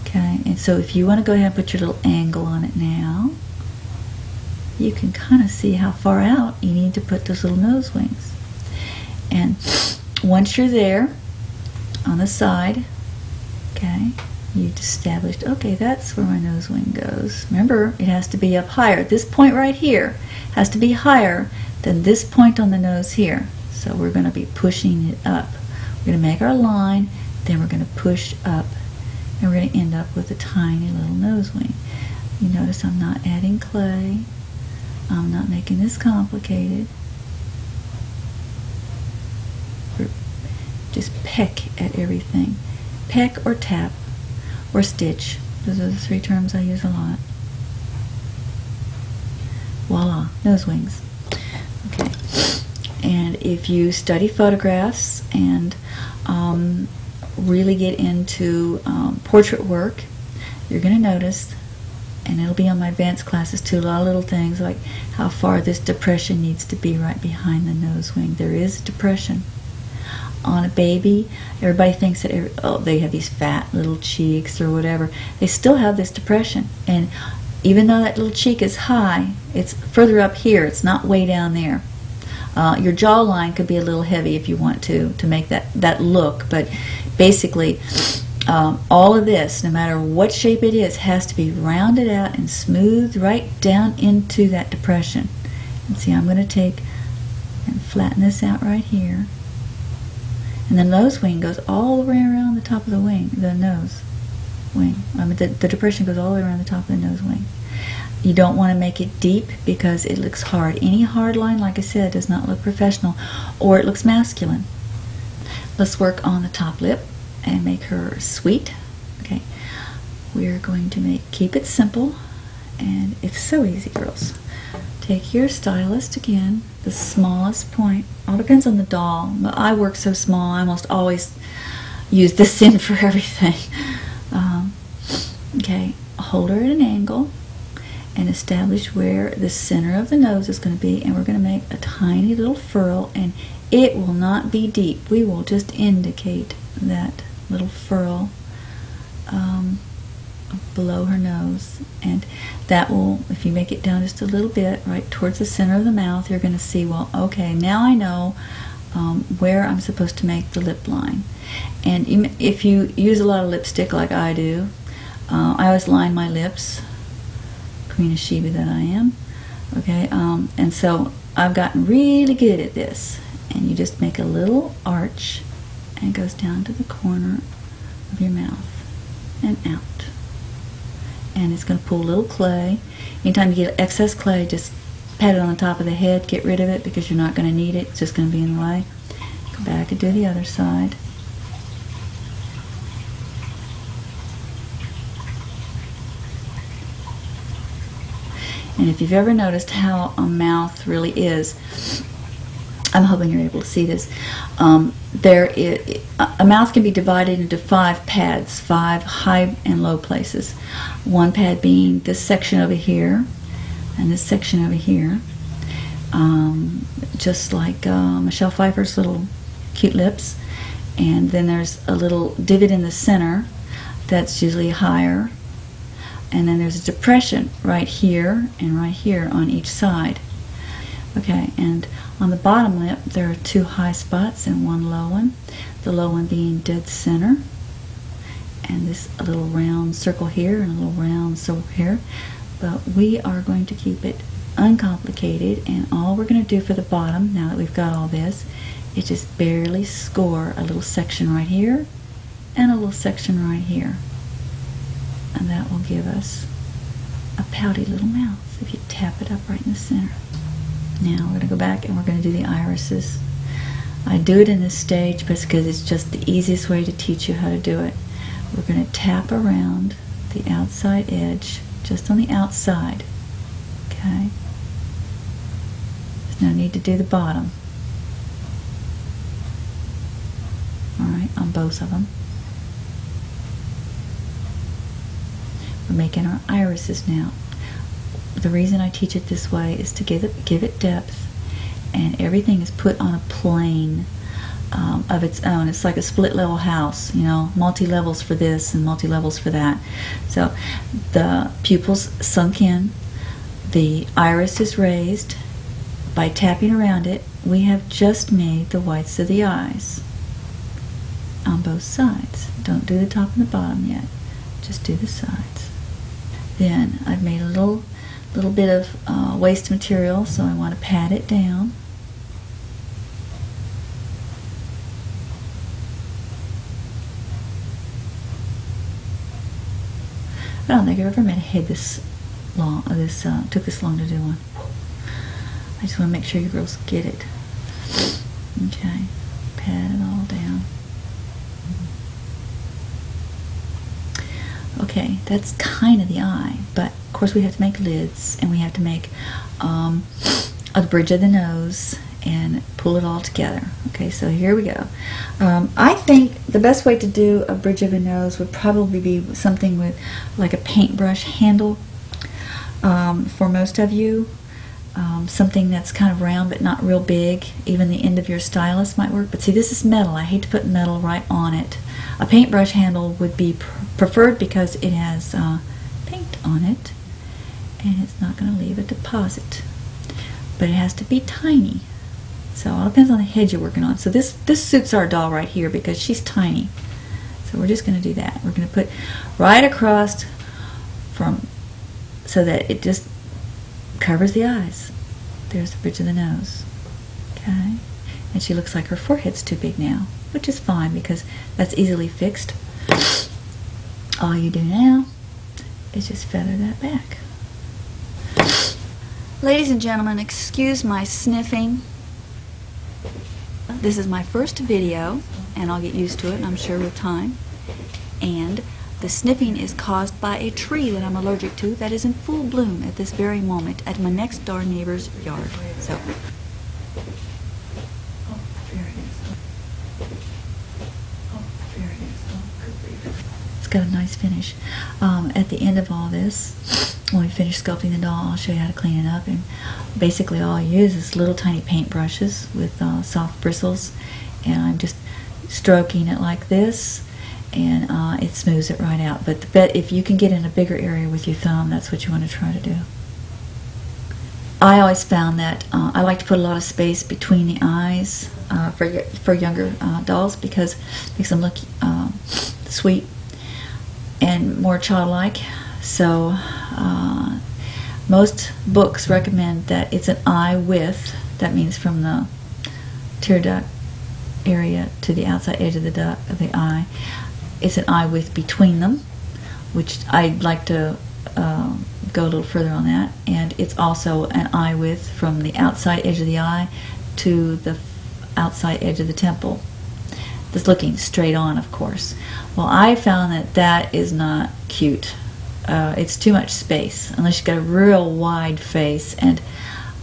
Okay, and so if you want to go ahead and put your little angle on it now, you can kind of see how far out you need to put those little nose wings. And once you're there on the side, okay, you've established, okay, that's where my nose wing goes. Remember, it has to be up higher. This point right here has to be higher than this point on the nose here. So we're going to be pushing it up. We're going to make our line, then we're going to push up, and we're going to end up with a tiny little nose wing. You notice I'm not adding clay. I'm not making this complicated. Just peck at everything. Peck or tap or stitch. Those are the three terms I use a lot. Voila, nose wings. Okay. And if you study photographs and really get into portrait work, you're going to notice, and it'll be on my advanced classes too, a lot of little things like how far this depression needs to be right behind the nose wing. There is a depression. On a baby, everybody thinks that they have these fat little cheeks or whatever. They still have this depression, and even though that little cheek is high, it's further up here. It's not way down there. Your jawline could be a little heavy if you want to make that look, but basically all of this, no matter what shape it is, has to be rounded out and smoothed right down into that depression. And see, I'm going to take and flatten this out right here. And the nose wing goes all the way around the top of the wing, the nose wing. I mean, the depression goes all the way around the top of the nose wing. You don't want to make it deep because it looks hard. Any hard line, like I said, does not look professional, or it looks masculine. Let's work on the top lip and make her sweet. Okay, we're going to keep it simple, and it's so easy, girls. Take your stylus again, the smallest point. All depends on the doll, but I work so small, I almost always use this in for everything. Okay, hold her at an angle and establish where the center of the nose is going to be, and we're going to make a tiny little furl, and it will not be deep. We will just indicate that little furl below her nose, and that will, if you make it down just a little bit right towards the center of the mouth, you're going to see, well, okay, now I know where I'm supposed to make the lip line. And if you use a lot of lipstick like I do, I always line my lips, Queen of Sheba that I am, okay, and so I've gotten really good at this. And you just make a little arch, and it goes down to the corner of your mouth and out. And it's going to pull a little clay. Anytime you get excess clay, just pat it on the top of the head, get rid of it because you're not going to need it. It's just going to be in the way. Go back and do the other side. And if you've ever noticed how a mouth really is, I'm hoping you're able to see this. A mouth can be divided into 5 pads, 5 high and low places. One pad being this section over here, and this section over here, just like Michelle Pfeiffer's little cute lips. And then there's a little divot in the center that's usually higher, and then there's a depression right here and right here on each side. Okay, and on the bottom lip there are 2 high spots and 1 low one, the low one being dead center, and this a little round circle here and a little round circle here. But we are going to keep it uncomplicated, and all we're going to do for the bottom, now that we've got all this, is just barely score a little section right here and a little section right here, and that will give us a pouty little mouth if you tap it up right in the center. Now we're going to go back and we're going to do the irises. I do it in this stage because it's just the easiest way to teach you how to do it. We're going to tap around the outside edge, just on the outside. Okay? There's no need to do the bottom. Alright, on both of them. We're making our irises now. The reason I teach it this way is to give it depth, and everything is put on a plane of its own. It's like a split level house, you know, multi-levels for this and multi-levels for that. So the pupils sunk in, the iris is raised. By tapping around it, we have just made the whites of the eyes on both sides. Don't do the top and the bottom yet, just do the sides. Then I've made a little bit of waste material, so I want to pat it down. I don't think I've ever made a head this long, took this long to do one. I just want to make sure you girls get it. Okay, pat it all down. Okay, that's kind of the eye, but of course we have to make lids, and we have to make a bridge of the nose and pull it all together. Okay, so here we go. I think the best way to do a bridge of a nose would probably be something with like a paintbrush handle. For most of you, something that's kind of round but not real big. Even the end of your stylus might work, but see, this is metal. I hate to put metal right on it. A paintbrush handle would be preferred because it has paint on it and it's not going to leave a deposit, but it has to be tiny. So it all depends on the head you're working on. So this suits our doll right here because she's tiny. So we're just going to do that. We're going to put right across from, so that it just covers the eyes. There's the bridge of the nose. Okay, and she looks like her forehead's too big now, which is fine because that's easily fixed. All you do now is just feather that back. Ladies and gentlemen, excuse my sniffing. This is my first video, and I'll get used to it, I'm sure, with time. And the sniffing is caused by a tree that I'm allergic to that is in full bloom at this very moment at my next door neighbor's yard. So, it's got a nice finish. At the end of all this, when we finish sculpting the doll, I'll show you how to clean it up. And basically all I use is little tiny paint brushes with soft bristles, and I'm just stroking it like this, and it smooths it right out. But if you can get in a bigger area with your thumb, that's what you want to try to do. I always found that I like to put a lot of space between the eyes for younger dolls because it makes them look sweet and more childlike. So most books recommend that it's an eye width. That means from the tear duct area to the outside edge of the eye. It's an eye width between them, which I'd like to go a little further on that. And it's also an eye width from the outside edge of the eye to the outside edge of the temple. That's looking straight on, of course. Well, I found that that is not cute. It's too much space unless you've got a real wide face, and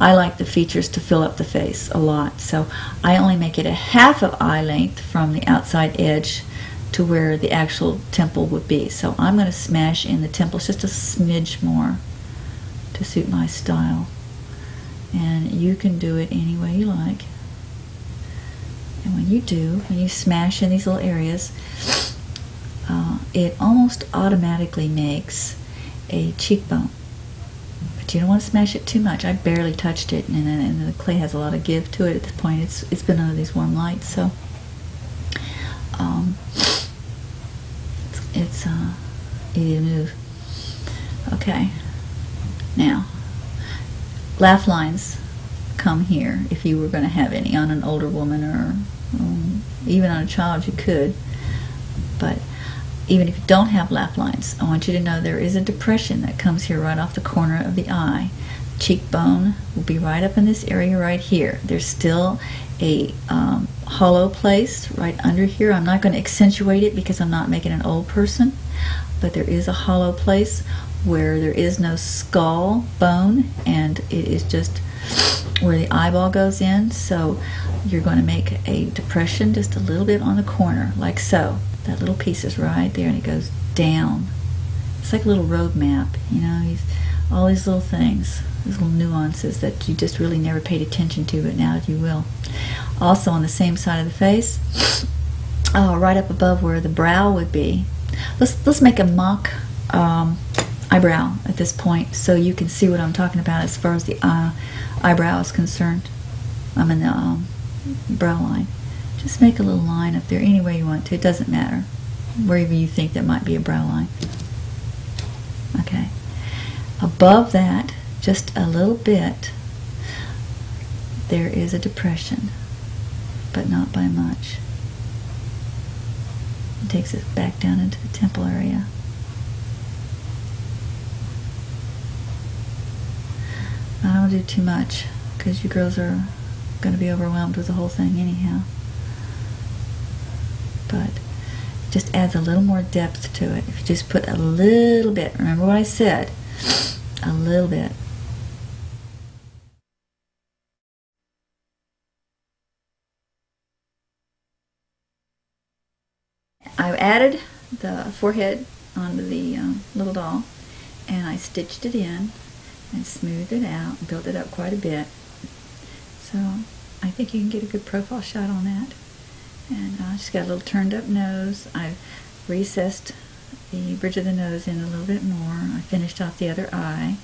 I like the features to fill up the face a lot. So I only make it a half of eye length from the outside edge to where the actual temple would be. So I'm going to smash in the temples just a smidge more to suit my style. And you can do it any way you like. And when you smash in these little areas, it almost automatically makes a cheekbone. But you don't want to smash it too much. I barely touched it, and the clay has a lot of give to it at this point. It's been under these warm lights, so it's easy to move. Okay, now laugh lines come here if you were going to have any on an older woman, or even on a child you could. But even if you don't have laugh lines, I want you to know there is a depression that comes here right off the corner of the eye. The cheekbone will be right up in this area right here. There's still a hollow place right under here. I'm not going to accentuate it because I'm not making an old person, but there is a hollow place where there is no skull bone, and it is just where the eyeball goes in. So you're going to make a depression just a little bit on the corner, like so. That little piece is right there, and it goes down. It's like a little road map, you know, all these little things, these little nuances that you just really never paid attention to, but now you will. Also on the same side of the face, right up above where the brow would be, let's make a mock eyebrow at this point, so you can see what I'm talking about as far as the eyebrow is concerned. I'm in the brow line. Just make a little line up there any way you want to. It doesn't matter. Wherever you think there might be a brow line. Okay. Above that, just a little bit, there is a depression, but not by much. It takes it back down into the temple area. I don't do too much because you girls are going to be overwhelmed with the whole thing anyhow. But it just adds a little more depth to it if you just put a little bit. Remember what I said, a little bit. I've added the forehead onto the little doll, and I stitched it in and smoothed it out and built it up quite a bit. So I think you can get a good profile shot on that. And I just got a little turned up nose. I've recessed the bridge of the nose in a little bit more. I finished off the other eye.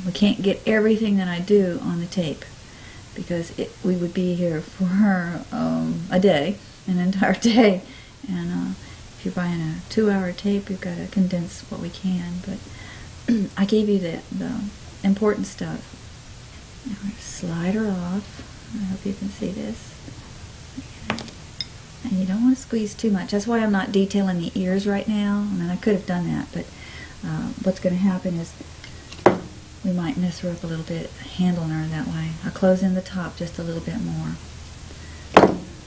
We can't get everything that I do on the tape because we would be here for a day, an entire day. And if you're buying a 2-hour tape, you've got to condense what we can. But I gave you the important stuff. Now we're going to slide her off. I hope you can see this. And you don't want to squeeze too much. That's why I'm not detailing the ears right now. I mean, I could have done that, but what's going to happen is we might mess her up a little bit, handling her that way. I'll close in the top just a little bit more.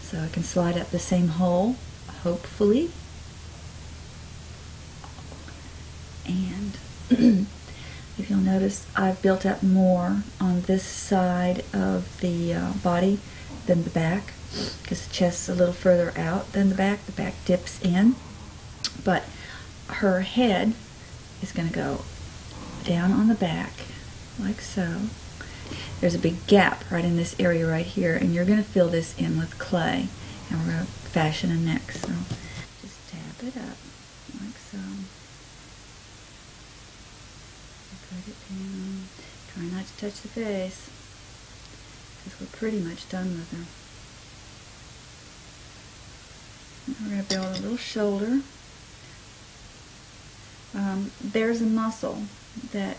So I can slide up the same hole, hopefully. And if you'll notice, I've built up more on this side of the body than the back, because the chest's a little further out than the back. The back dips in, but her head is going to go down on the back like so. There's a big gap right in this area right here, and you're going to fill this in with clay, and we're going to fashion a neck. So just tap it up like so. Put it down. Try not to touch the face, because we're pretty much done with her. We're going to build a little shoulder. There's a muscle that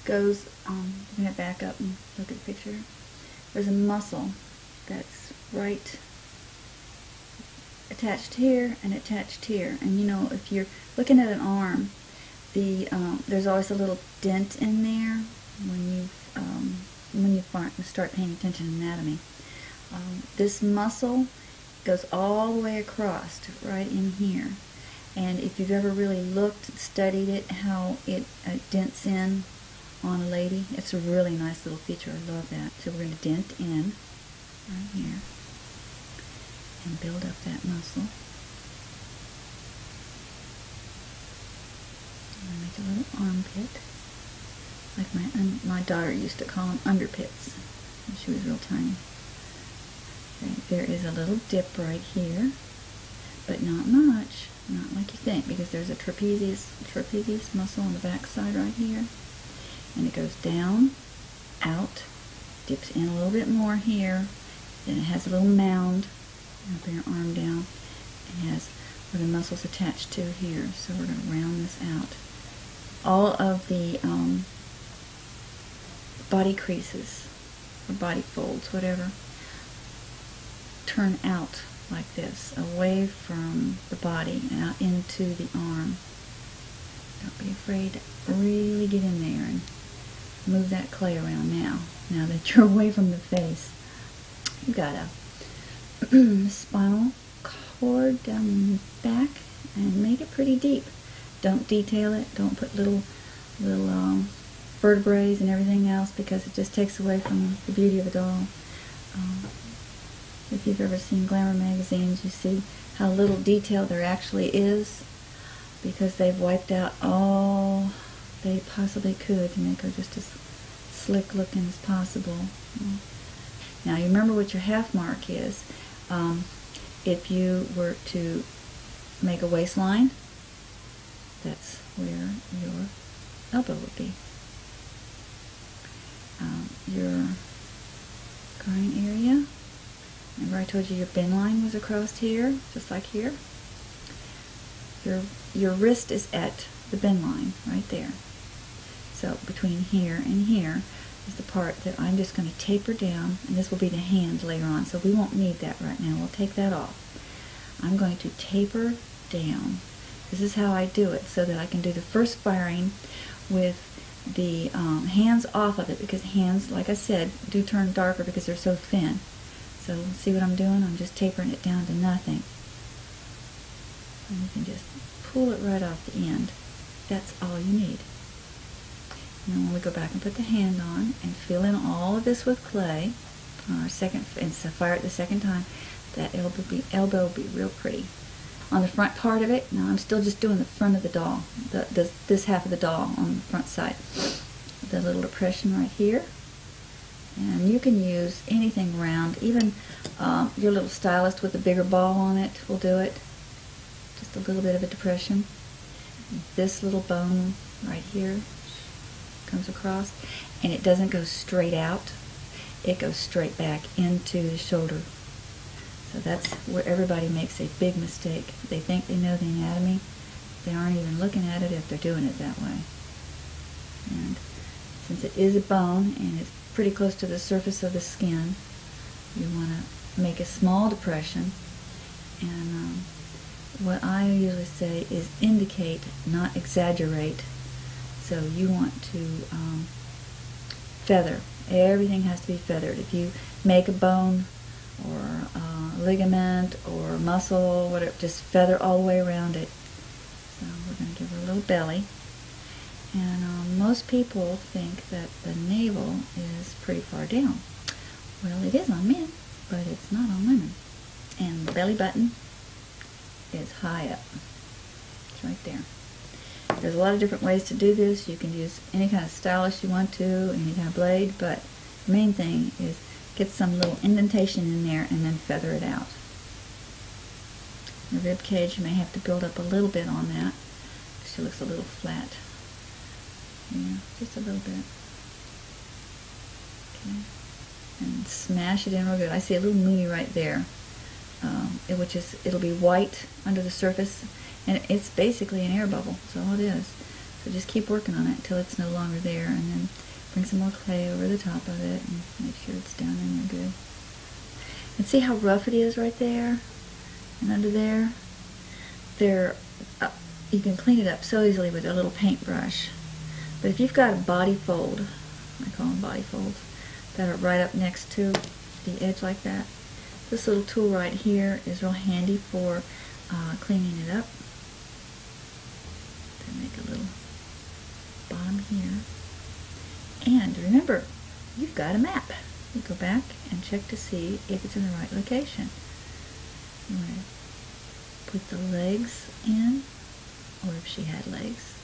goes, I'm going to back up and look at the picture. There's a muscle that's right attached here and attached here. And you know, if you're looking at an arm, there's always a little dent in there when you start paying attention to anatomy. This muscle goes all the way across to right in here, and if you've ever really looked and studied it, how it dents in on a lady, it's a really nice little feature. I love that. So we're going to dent in right here and build up that muscle. I'm going to make a little armpit. like my daughter used to call them underpits when she was real tiny. Okay, there is a little dip right here, but not much, not like you think, because there's a trapezius muscle on the back side right here, and it goes down, out, dips in a little bit more here, then it has a little mound. Bring your arm down. It has where the muscles attached to here, so we're going to round this out. All of the body creases or body folds, whatever, turn out like this, away from the body and out into the arm. Don't be afraid to really get in there and move that clay around now that you're away from the face. You've got a spinal cord down the back and make it pretty deep. Don't detail it. Don't put little vertebrae and everything else, because it just takes away from the beauty of a doll. If you've ever seen glamour magazines, you see how little detail there actually is, because they've wiped out all they possibly could to make her just as slick looking as possible. Now you remember what your half mark is. If you were to make a waistline, that's where your elbow would be. Your groin area, remember I told you your bin line was across here, just like here? Your wrist is at the bin line, right there. So between here and here is the part that I'm just going to taper down, and this will be the hand later on, so we won't need that right now. We'll take that off. I'm going to taper down. This is how I do it, so that I can do the first firing with the hands off of it, because hands, like I said, do turn darker because they're so thin. So see what I'm doing? I'm just tapering it down to nothing. And you can just pull it right off the end. That's all you need. And then when we go back and put the hand on and fill in all of this with clay, and so fire it the second time, that elbow will be real pretty. On the front part of it, now I'm still just doing the front of the doll, this half of the doll on the front side. The little depression right here. And you can use anything round, even your little stylist with a bigger ball on it will do it. Just a little bit of a depression. This little bone right here comes across, and it doesn't go straight out. It goes straight back into the shoulder. So that's where everybody makes a big mistake. They think they know the anatomy. They aren't even looking at it if they're doing it that way. And since it is a bone and it's pretty close to the surface of the skin, you want to make a small depression. And what I usually say is indicate, not exaggerate. So you want to feather. Everything has to be feathered. If you make a bone or ligament or muscle, whatever, just feather all the way around it. So we're going to give her a little belly. And most people think that the navel is pretty far down. Well, it is on men, but it's not on women. And the belly button is high up. It's right there. There's a lot of different ways to do this. You can use any kind of stylus you want to, any kind of blade, but the main thing is get some little indentation in there and then feather it out. The rib cage, you may have to build up a little bit on that. She looks a little flat. Yeah, just a little bit. Okay. And smash it in real good. I see a little moony right there, it'll be white under the surface, and it's basically an air bubble. That's all it is. So just keep working on it until it's no longer there, and then bring some more clay over the top of it and make sure it's down in there good. And see how rough it is right there and under there? You can clean it up so easily with a little paintbrush. But if you've got a body fold, I call them body folds, that are right up next to the edge like that, this little tool right here is real handy for cleaning it up. Then make a little bottom here. And remember, you've got a map. You go back and check to see if it's in the right location. You want to put the legs in, or if she had legs.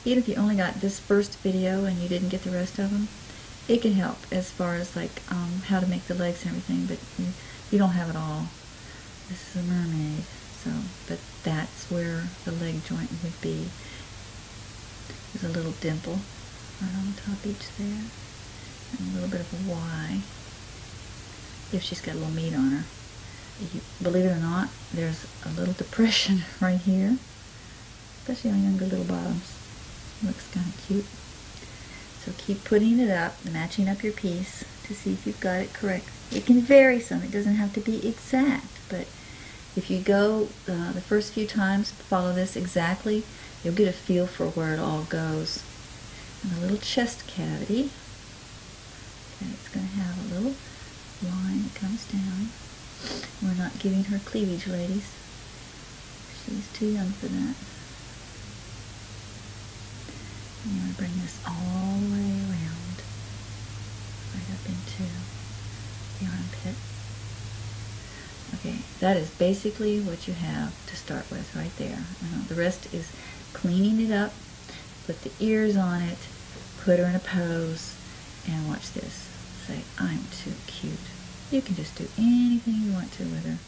even if you only got this first video and you didn't get the rest of them, it can help as far as like how to make the legs and everything, but you don't have it all. This is a mermaid, so, but that's where the leg joint would be. There's a little dimple right on the top each there, and a little bit of a Y if she's got a little meat on her. Believe it or not, there's a little depression right here, especially on younger little bottoms. Looks kind of cute. So keep putting it up, matching up your piece to see if you've got it correct. It can vary some. It doesn't have to be exact, but if you go the first few times, follow this exactly, you'll get a feel for where it all goes. And a little chest cavity. Okay, it's going to have a little line that comes down. We're not giving her cleavage, ladies. She's too young for that. And you want to bring this all the way around, right up into the armpit. Okay, that is basically what you have to start with right there. The rest is cleaning it up, put the ears on it, put her in a pose, and watch this. Say, I'm too cute. You can just do anything you want to with her.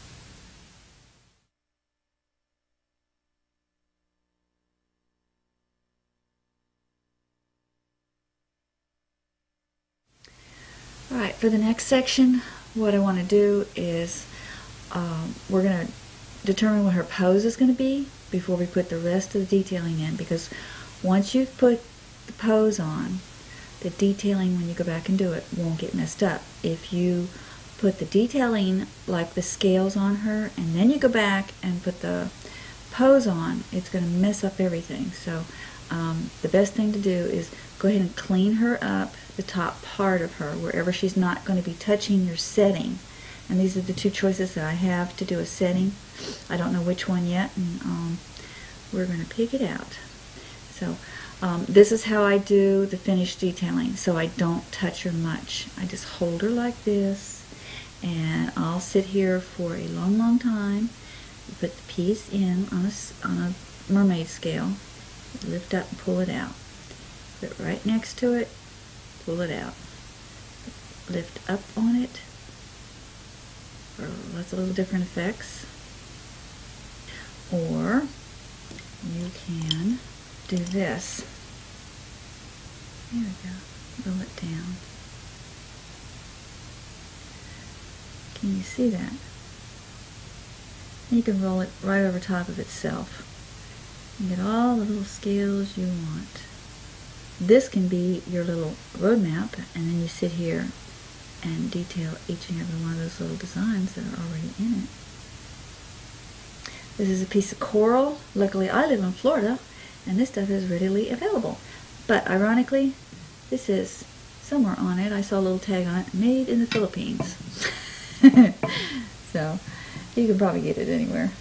Alright, for the next section, what I want to do is we're going to determine what her pose is going to be before we put the rest of the detailing in, because once you've put the pose on, the detailing when you go back and do it won't get messed up. If you put the detailing like the scales on her and then you go back and put the pose on, it's going to mess up everything. So the best thing to do is go ahead and clean her up, the top part of her, wherever she's not going to be touching your setting. And these are the two choices that I have to do a setting. I don't know which one yet, and we're going to pick it out. So this is how I do the finished detailing, so I don't touch her much. I just hold her like this, and I'll sit here for a long, long time, put the piece in on a mermaid scale, lift up and pull it out. Put it right next to it, pull it out. Lift up on it, for lots of little different effects. Or you can do this. There we go. Roll it down. Can you see that? You can roll it right over top of itself. You get all the little scales you want. This can be your little roadmap, and then you sit here and detail each and every one of those little designs that are already in it. This is a piece of coral. Luckily, I live in Florida, and this stuff is readily available. But ironically, this is somewhere on it. I saw a little tag on it, made in the Philippines. So you can probably get it anywhere.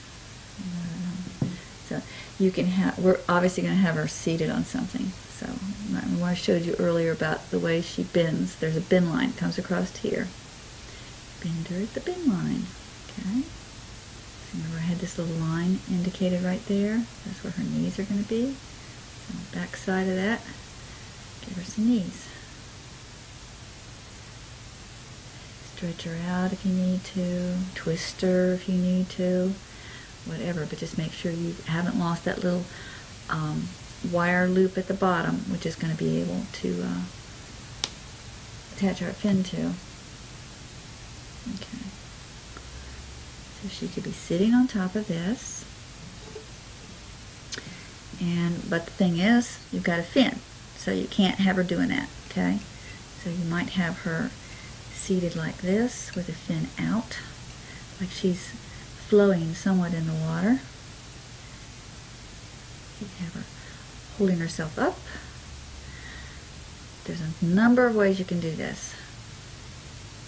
So you can have. We're obviously going to have her seated on something. So when I showed you earlier about the way she bends, there's a bend line that comes across here. Bend her at the bend line. Okay. Remember I had this little line indicated right there. That's where her knees are going to be. On the back side of that, give her some knees. Stretch her out if you need to. Twist her if you need to. Whatever, but just make sure you haven't lost that little wire loop at the bottom, which is going to be able to attach our fin to. Okay. So she could be sitting on top of this. But the thing is, you've got a fin, so you can't have her doing that, okay? So you might have her seated like this with a fin out, like she's flowing somewhat in the water. You have her holding herself up. There's a number of ways you can do this.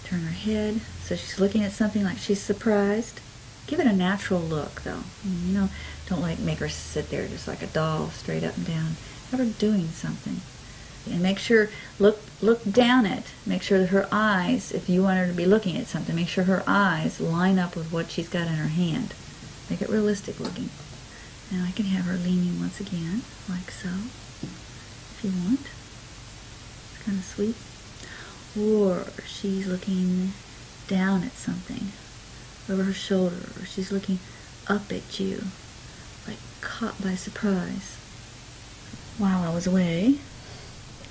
Turn her head so she's looking at something like she's surprised. Give it a natural look, though. You know, don't like make her sit there just like a doll, straight up and down. Have her doing something, and make sure look down it. Make sure that her eyes, if you want her to be looking at something, make sure her eyes line up with what she's got in her hand. Make it realistic looking. Now I can have her leaning once again, like so. if you want. It's kind of sweet. Or she's looking down at something over her shoulder, or she's looking up at you, like caught by surprise. While I was away,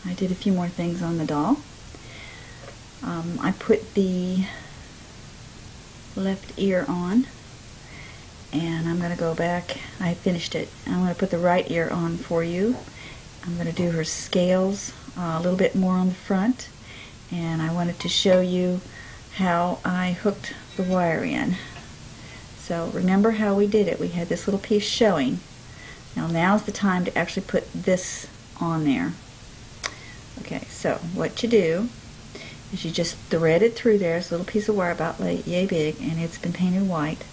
I did a few more things on the doll. I put the left ear on, and I'm going to go back. I finished it. I'm going to put the right ear on for you. I'm going to do her scales a little bit more on the front, and I wanted to show you how I hooked the wire in. So remember how we did it. We had this little piece showing. Now's the time to actually put this on there. Okay, so what you do is you just thread it through there. It's a little piece of wire about yay big, and it's been painted white.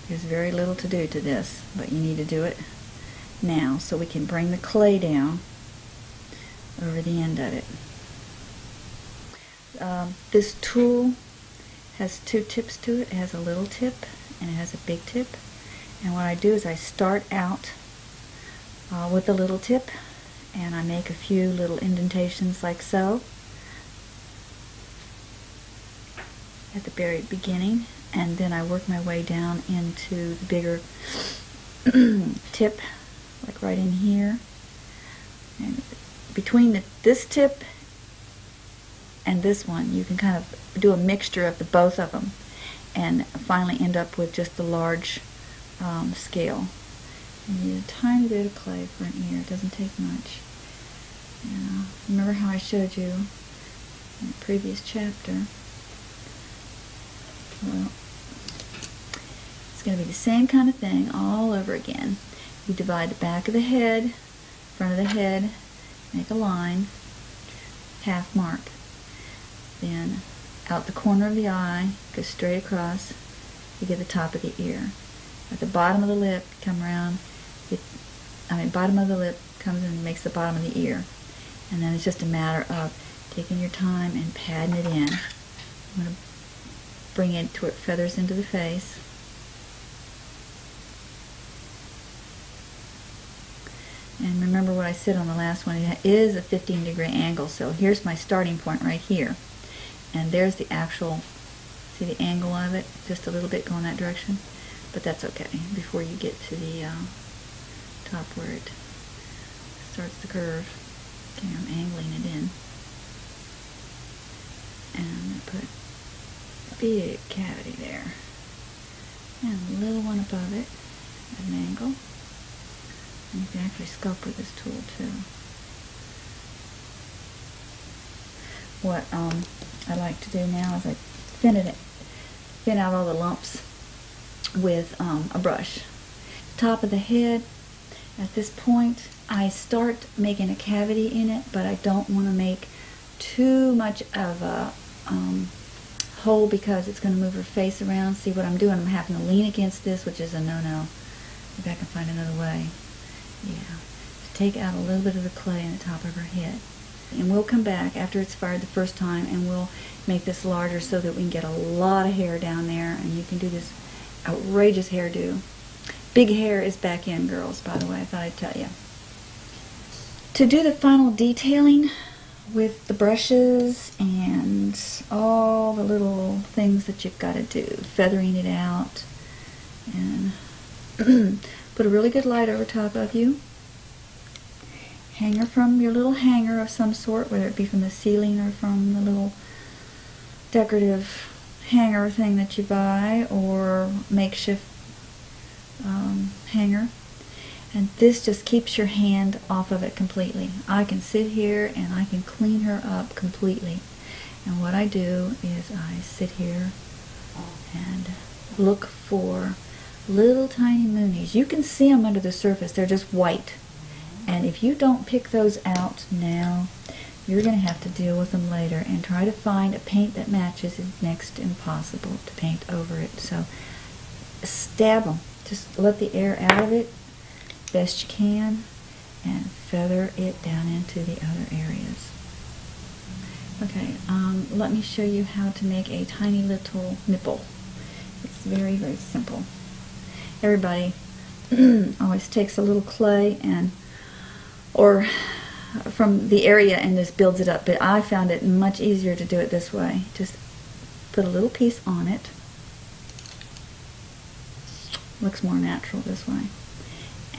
There's very little to do to this, but you need to do it now so we can bring the clay down over the end of it. This tool has two tips to it. It has a little tip and it has a big tip. And what I do is I start out with a little tip, and I make a few little indentations like so at the very beginning, and then I work my way down into the bigger tip, like right in here. And between this tip and this one, you can kind of do a mixture of the both of them and finally end up with just the large scale. You need a tiny bit of clay for an ear. It doesn't take much. Remember how I showed you in the previous chapter? Well, it's going to be the same kind of thing all over again. You divide the back of the head, front of the head, make a line, half mark. Then out the corner of the eye, go straight across, you get the top of the ear. At the bottom of the lip, come around, bottom of the lip comes and makes the bottom of the ear. And then it's just a matter of taking your time and padding it in. I'm going to bring it to where it feathers into the face. And remember what I said on the last one, it is a 15-degree angle, so here's my starting point right here. And there's the actual, see the angle of it? Just a little bit going that direction. But that's okay, before you get to the top where it starts the curve. Okay, I'm angling it in. And I'm going to put a big cavity there. And a little one above it at an angle. And you can actually sculpt with this tool too. What I like to do now is I thin out all the lumps with a brush. Top of the head, at this point I start making a cavity in it, but I don't want to make too much of a hole because it's going to move her face around. See what I'm doing? I'm having to lean against this, which is a no-no. Maybe I can find another way. Yeah, take out a little bit of the clay in the top of her head. And we'll come back after it's fired the first time and we'll make this larger so that we can get a lot of hair down there and you can do this outrageous hairdo. Big hair is back in, girls, by the way, I thought I'd tell you. To do the final detailing with the brushes and all the little things that you've got to do, feathering it out, and put a really good light over top of you. Hanger from your little hanger of some sort, whether it be from the ceiling or from the little decorative hanger thing that you buy, or makeshift hanger. And this just keeps your hand off of it completely. I can sit here and I can clean her up completely. And what I do is I sit here and look for little tiny moonies. You can see them under the surface. They're just white. And if you don't pick those out now, you're going to have to deal with them later and try to find a paint that matches. Is next to impossible to paint over it. So stab them. Just let the air out of it best you can and feather it down into the other areas. Okay, let me show you how to make a tiny little nipple. It's very, very simple. Everybody always takes a little clay and or from the area and just builds it up, but I found it much easier to do it this way. Just put a little piece on it. Looks more natural this way.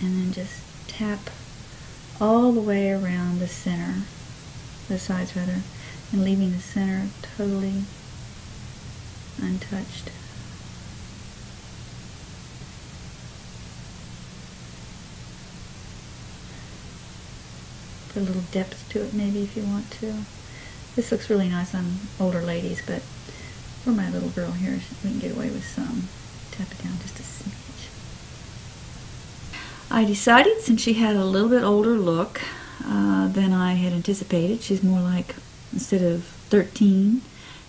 And then just tap all the way around the center, the sides rather, and leaving the center totally untouched. Put a little depth to it maybe if you want to. This looks really nice on older ladies, but for my little girl here, we can get away with some. Tap it down just a smidge. I decided, since she had a little bit older look than I had anticipated, she's more like, instead of 13,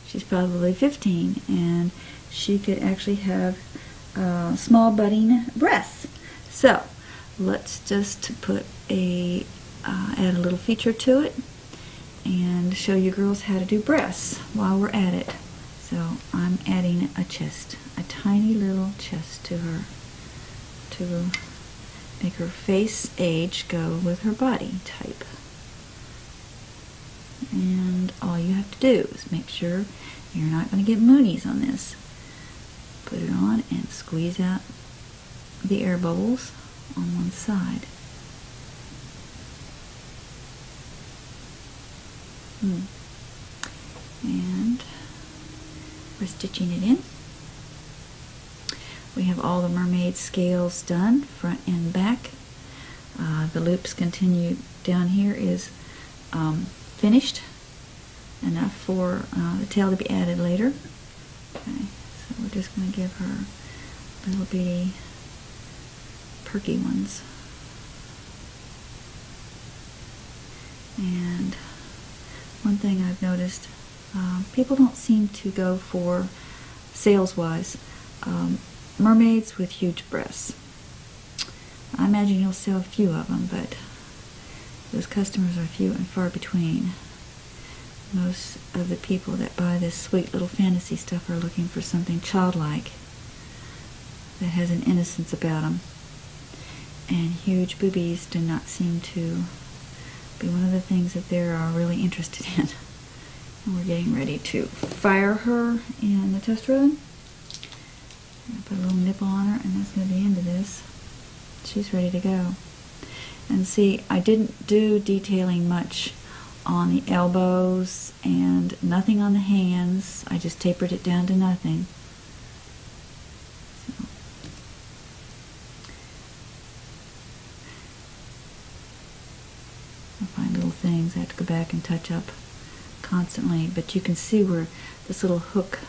she's probably 15, and she could actually have small budding breasts. So let's just put add a little feature to it and show you girls how to do breasts while we're at it. So I'm adding a chest, a tiny little chest to her to make her face age go with her body type. And all you have to do is make sure you're not going to get moonies on this. Put it on and squeeze out the air bubbles on one side. And we're stitching it in. We have all the mermaid scales done, front and back. The loops continue down here is finished, enough for the tail to be added later. Okay, so we're just going to give her little bitty perky ones. And one thing I've noticed, people don't seem to go for, sales-wise, mermaids with huge breasts. I imagine you'll sell a few of them, but those customers are few and far between. Most of the people that buy this sweet little fantasy stuff are looking for something childlike that has an innocence about them. And huge boobies do not seem to be one of the things that they are really interested in. And we're getting ready to fire her in the toaster oven. Put a little nipple on her, and that's going to be the end of this. She's ready to go. And see, I didn't do detailing much on the elbows and nothing on the hands. I just tapered it down to nothing. So. I find little things I have to go back and touch up constantly, but you can see where this little hook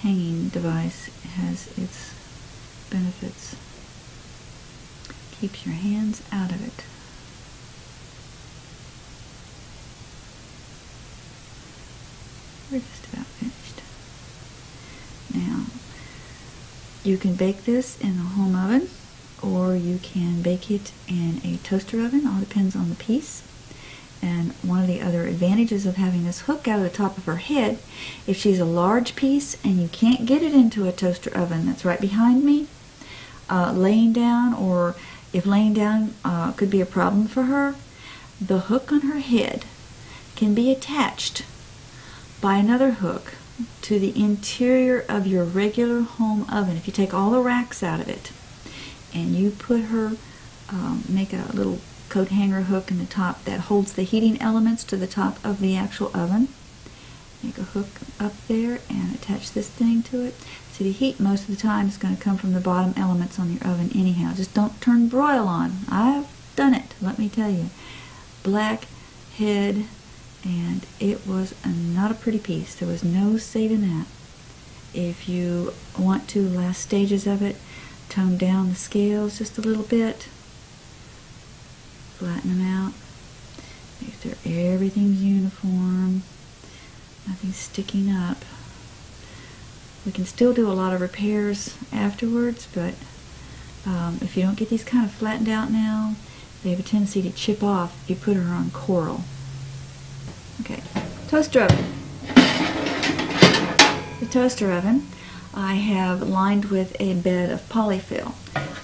hanging device has its benefits. Keeps your hands out of it. We're just about finished. Now, you can bake this in the home oven, or you can bake it in a toaster oven. All depends on the piece. And one of the other advantages of having this hook out of the top of her head, if she's a large piece and you can't get it into a toaster oven that's right behind me, laying down, or if laying down could be a problem for her, the hook on her head can be attached by another hook to the interior of your regular home oven. If you take all the racks out of it and you put her, make a little coat hanger hook in the top that holds the heating elements to the top of the actual oven. Make a hook up there and attach this thing to it. See, the heat most of the time is going to come from the bottom elements on your oven anyhow. Just don't turn broil on. I've done it, let me tell you. Black head, and it was not a pretty piece. There was no saving that. If you want to, last stages of it, tone down the scales just a little bit. Flatten them out. Make sure everything's uniform. Nothing's sticking up. We can still do a lot of repairs afterwards, but if you don't get these kind of flattened out now, they have a tendency to chip off if you put her on coral. Okay, toaster oven. The toaster oven I have lined with a bed of polyfill.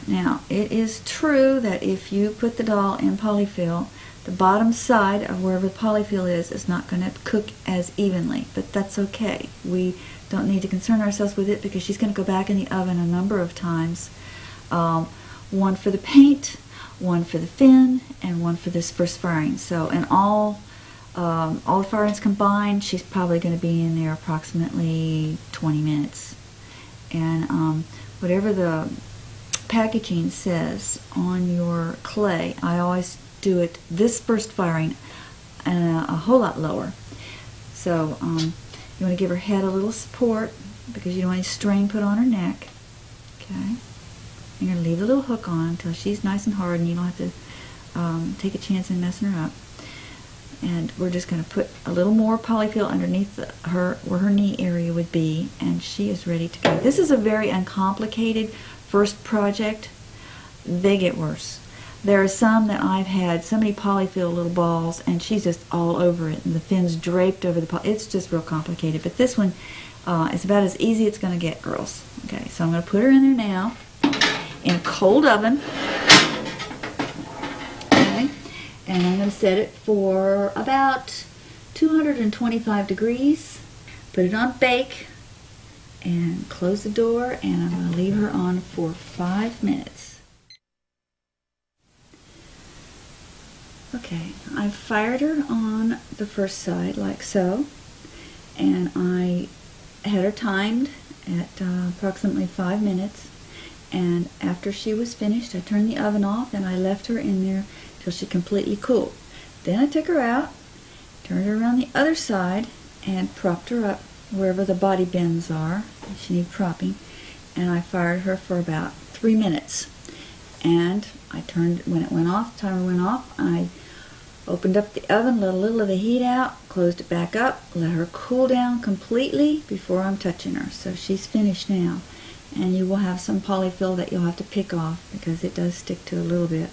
Now, it is true that if you put the doll in polyfill, the bottom side of wherever the polyfill is not going to cook as evenly, but that's okay. We don't need to concern ourselves with it because she's going to go back in the oven a number of times. One for the paint, one for the fin, and one for this first firing. So in all the firings combined, she's probably going to be in there approximately 20 minutes. And whatever the packaging says on your clay, I always do it this first firing and a whole lot lower. So you want to give her head a little support because you don't want any strain put on her neck. Okay. You're going to leave the little hook on until she's nice and hard and you don't have to take a chance in messing her up. And we're just going to put a little more polyfill underneath her, where her knee area would be, and she is ready to go. This is a very uncomplicated first project. They get worse. There are some that I've had so many polyfill little balls and she's just all over it and the fin's draped over the poly. It's just real complicated, but this one is about as easy it's going to get, girls. Okay, so I'm going to put her in there now in a cold oven. Okay, and I'm going to set it for about 225 degrees. Put it on bake and close the door, and I'm going to leave her on for 5 minutes. Okay, I've fired her on the first side like so, and I had her timed at approximately 5 minutes, and after she was finished I turned the oven off and I left her in there till she completely cooled. Then I took her out, turned her around the other side, and propped her up wherever the body bends are. She needs propping, and I fired her for about 3 minutes. And I turned, when it went off, the timer went off, I opened up the oven, let a little of the heat out, closed it back up, let her cool down completely before I'm touching her. So she's finished now. And you will have some polyfill that you'll have to pick off because it does stick to a little bit.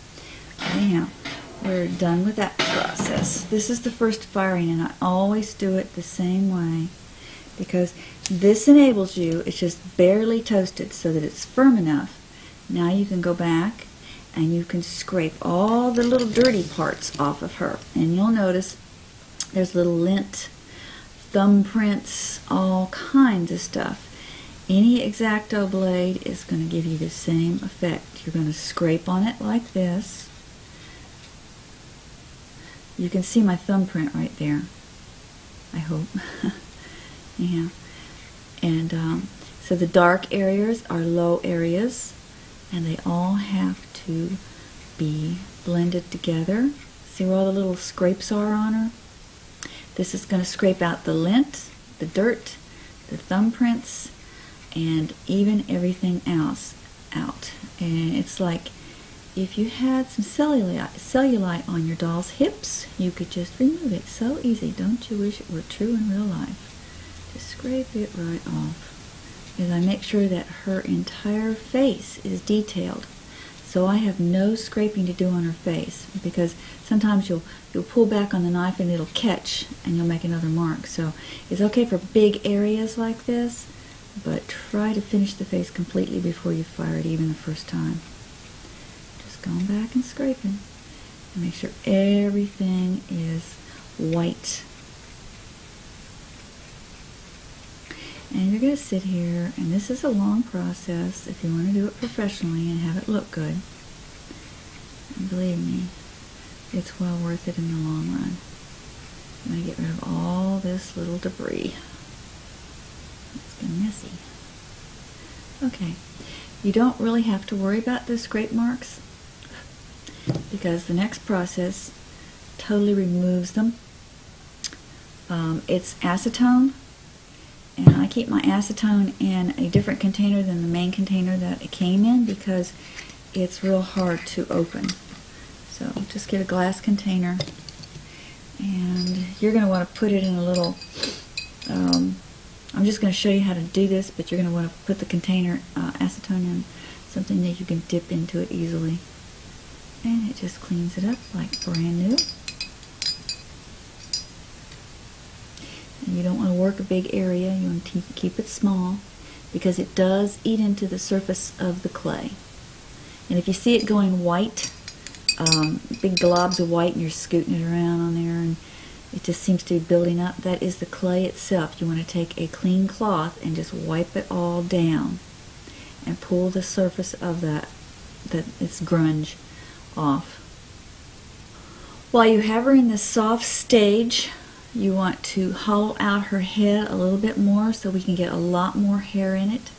Anyhow, we're done with that process. This is the first firing, and I always do it the same way because this enables you, it's just barely toasted so that it's firm enough. Now you can go back and you can scrape all the little dirty parts off of her. And you'll notice there's little lint, thumbprints, all kinds of stuff. Any X-Acto blade is going to give you the same effect. You're going to scrape on it like this. You can see my thumbprint right there, I hope. Yeah. And so the dark areas are low areas, and they all have to be blended together. See where all the little scrapes are on her? This is going to scrape out the lint, the dirt, the thumbprints, and even everything else out. And it's like if you had some cellulite on your doll's hips, you could just remove it. So easy. Don't you wish it were true in real life? Just scrape it right off. Because I make sure that her entire face is detailed. So I have no scraping to do on her face, because sometimes you'll pull back on the knife and it'll catch and you'll make another mark. So it's okay for big areas like this, but try to finish the face completely before you fire it even the first time. Just going back and scraping and make sure everything is white. And you're going to sit here, and this is a long process if you want to do it professionally and have it look good. And believe me, it's well worth it in the long run. I'm going to get rid of all this little debris. It's been messy. Okay, you don't really have to worry about the scrape marks because the next process totally removes them. It's acetone. And I keep my acetone in a different container than the main container that it came in because it's real hard to open. So just get a glass container, and you're going to want to put it in a little, I'm just going to show you how to do this, but you're going to want to put the container acetone in something that you can dip into it easily. And it just cleans it up like brand new. You don't want to work a big area, you want to keep it small because it does eat into the surface of the clay. And if you see it going white, big globs of white and you're scooting it around on there and it just seems to be building up. That is the clay itself. You want to take a clean cloth and just wipe it all down and pull the surface of its grunge off. While you have her in this soft stage, you want to hollow out her head a little bit more so we can get a lot more hair in it.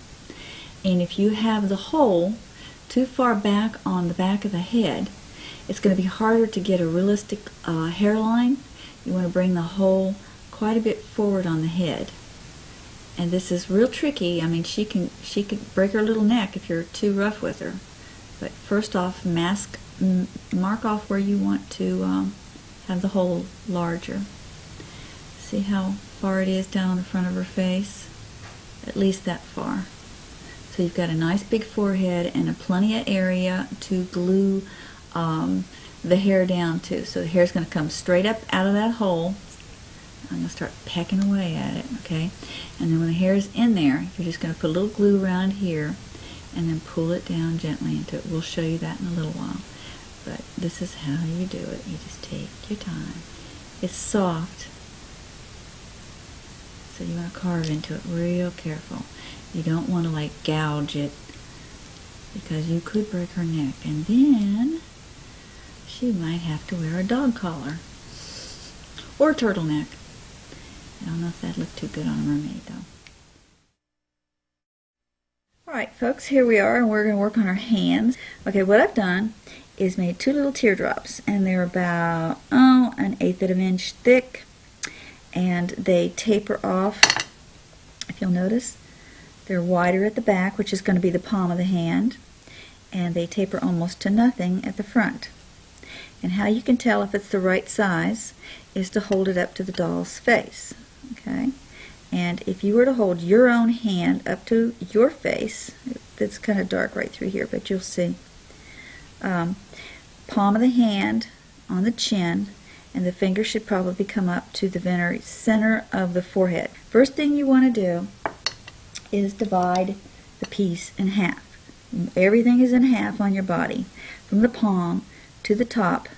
And if you have the hole too far back on the back of the head, it's going to be harder to get a realistic hairline. You want to bring the hole quite a bit forward on the head. And this is real tricky. I mean, she could break her little neck if you're too rough with her. But first off, mark off where you want to have the hole larger. See how far it is down on the front of her face? At least that far. So you've got a nice big forehead and plenty of area to glue the hair down to. So the hair's going to come straight up out of that hole. I'm going to start pecking away at it, okay? And then when the hair is in there, you're just going to put a little glue around here and then pull it down gently into it. We'll show you that in a little while. But this is how you do it. You just take your time. It's soft, so you want to carve into it real careful. You don't want to like gouge it because you could break her neck. And then she might have to wear a dog collar or a turtleneck. I don't know if that'd look too good on a mermaid though. Alright folks, here we are and we're going to work on our hands. Okay, what I've done is made two little teardrops and they're about 1/8 of an inch thick and they taper off. If you'll notice, they're wider at the back, which is going to be the palm of the hand, and they taper almost to nothing at the front. And how you can tell if it's the right size is to hold it up to the doll's face. Okay, and if you were to hold your own hand up to your face, it's kind of dark right through here, but you'll see. Palm of the hand on the chin, and the finger should probably come up to the very center of the forehead. First thing you want to do is divide the piece in half. Everything is in half on your body. From the palm to the top,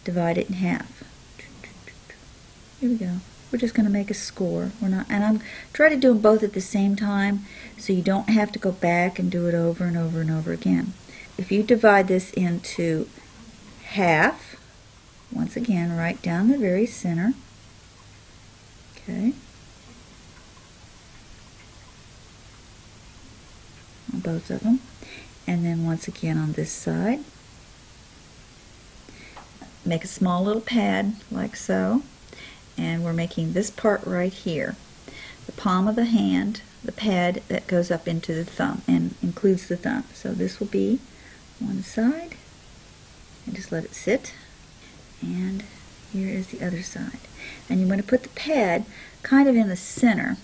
divide it in half. Here we go. We're just going to make a score. We're not, and I'm trying to do them both at the same time so you don't have to go back and do it over and over and over again. If you divide this into half, once again, right down the very center, okay, on both of them, and then once again on this side, make a small little pad like so, and we're making this part right here, the palm of the hand, the pad that goes up into the thumb and includes the thumb. So this will be one side, and just let it sit, and here is the other side. And you want to put the pad kind of in the center.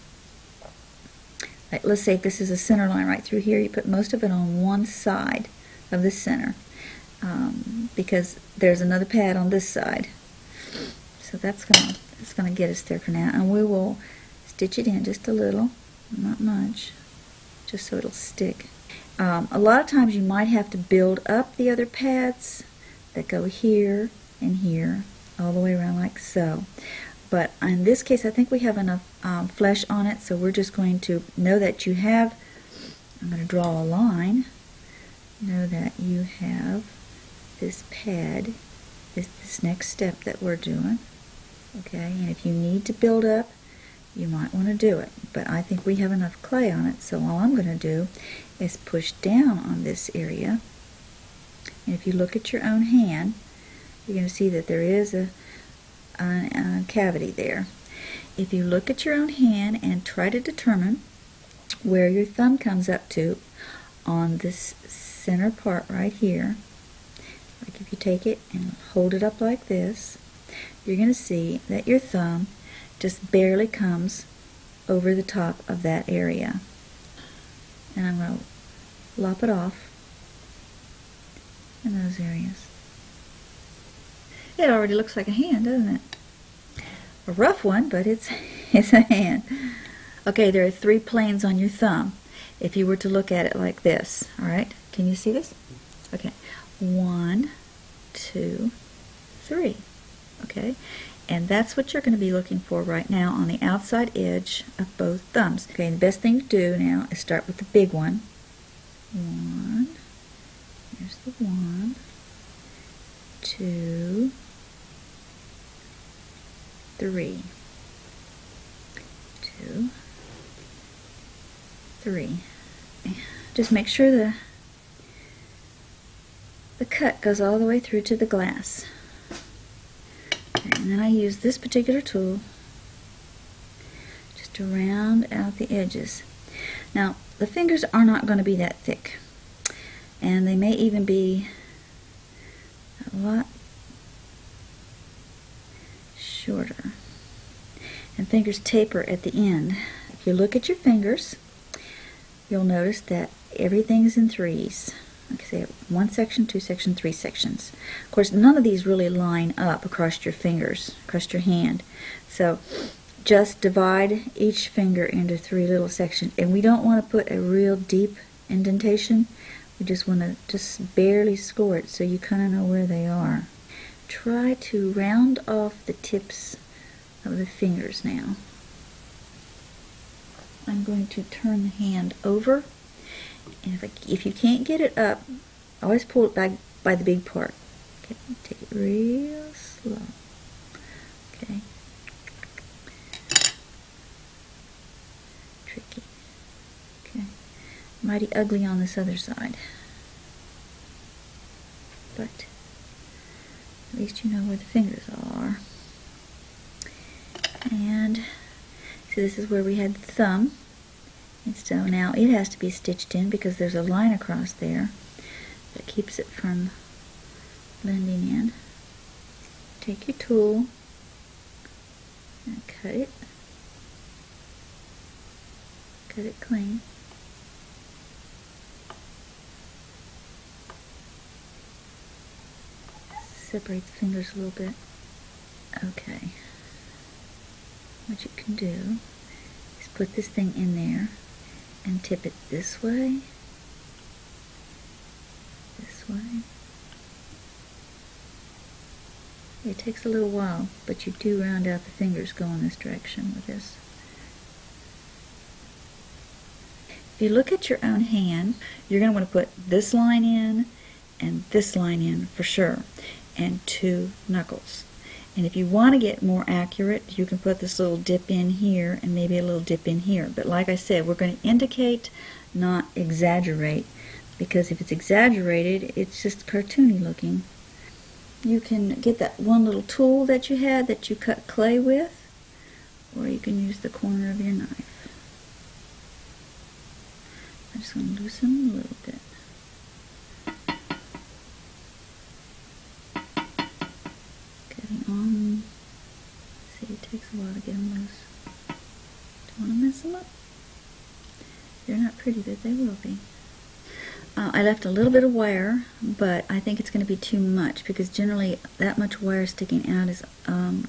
Like, let's say if this is a center line right through here, you put most of it on one side of the center, because there's another pad on this side. So that's gonna get us there for now, and we will stitch it in just a little, not much, just so it'll stick. A lot of times you might have to build up the other pads that go here and here, all the way around like so. But in this case, I think we have enough flesh on it, so we're just going to know that you have, I'm going to draw a line, know that you have this pad, this next step that we're doing, okay, and if you need to build up, you might want to do it, but I think we have enough clay on it, so all I'm going to do is push down on this area, and if you look at your own hand, you're going to see that there is a cavity there. If you look at your own hand and try to determine where your thumb comes up to on this center part right here, like if you take it and hold it up like this, you're going to see that your thumb just barely comes over the top of that area. And I'm going to lop it off in those areas. It already looks like a hand, doesn't it? A rough one, but it's a hand. Okay, there are 3 planes on your thumb. If you were to look at it like this, all right? Can you see this? Okay. 1, 2, 3. Okay, and that's what you're going to be looking for right now on the outside edge of both thumbs. Okay, and the best thing to do now is start with the big one. 1, here's the 1, 2, 3, 2, 3. Just make sure the cut goes all the way through to the glass. Okay, and then I use this particular tool just to round out the edges. Now, the fingers are not going to be that thick, and they may even be a lot shorter. And fingers taper at the end. If you look at your fingers, you'll notice that everything's in threes. Like I say, 1 section, 2 section, 3 sections. Of course, none of these really line up across your fingers, across your hand. So just divide each finger into 3 little sections. And we don't want to put a real deep indentation. We just want to just barely score it so you kind of know where they are. Try to round off the tips of the fingers now. I'm going to turn the hand over, and if you can't get it up, always pull it back by the big part. Okay, take it real slow. Okay. Tricky. Okay. Mighty ugly on this other side, but at least you know where the fingers are. And so this is where we had the thumb, and so now it has to be stitched in because there's a line across there that keeps it from blending in. Take your tool and cut it clean. Separate the fingers a little bit. Okay. What you can do is put this thing in there and tip it this way, this way. It takes a little while, but you do round out the fingers going this direction with this. If you look at your own hand, you're going to want to put this line in and this line in for sure, and 2 knuckles. And if you want to get more accurate, you can put this little dip in here and maybe a little dip in here. But like I said, we're going to indicate, not exaggerate, because if it's exaggerated, it's just cartoony looking. You can get that one little tool that you had that you cut clay with, or you can use the corner of your knife. I'm just going to loosen a little bit. See, it takes a while to get them loose. Don't want to mess them up. They're not pretty, but they will be. I left a little bit of wire, but I think it's going to be too much because generally that much wire sticking out is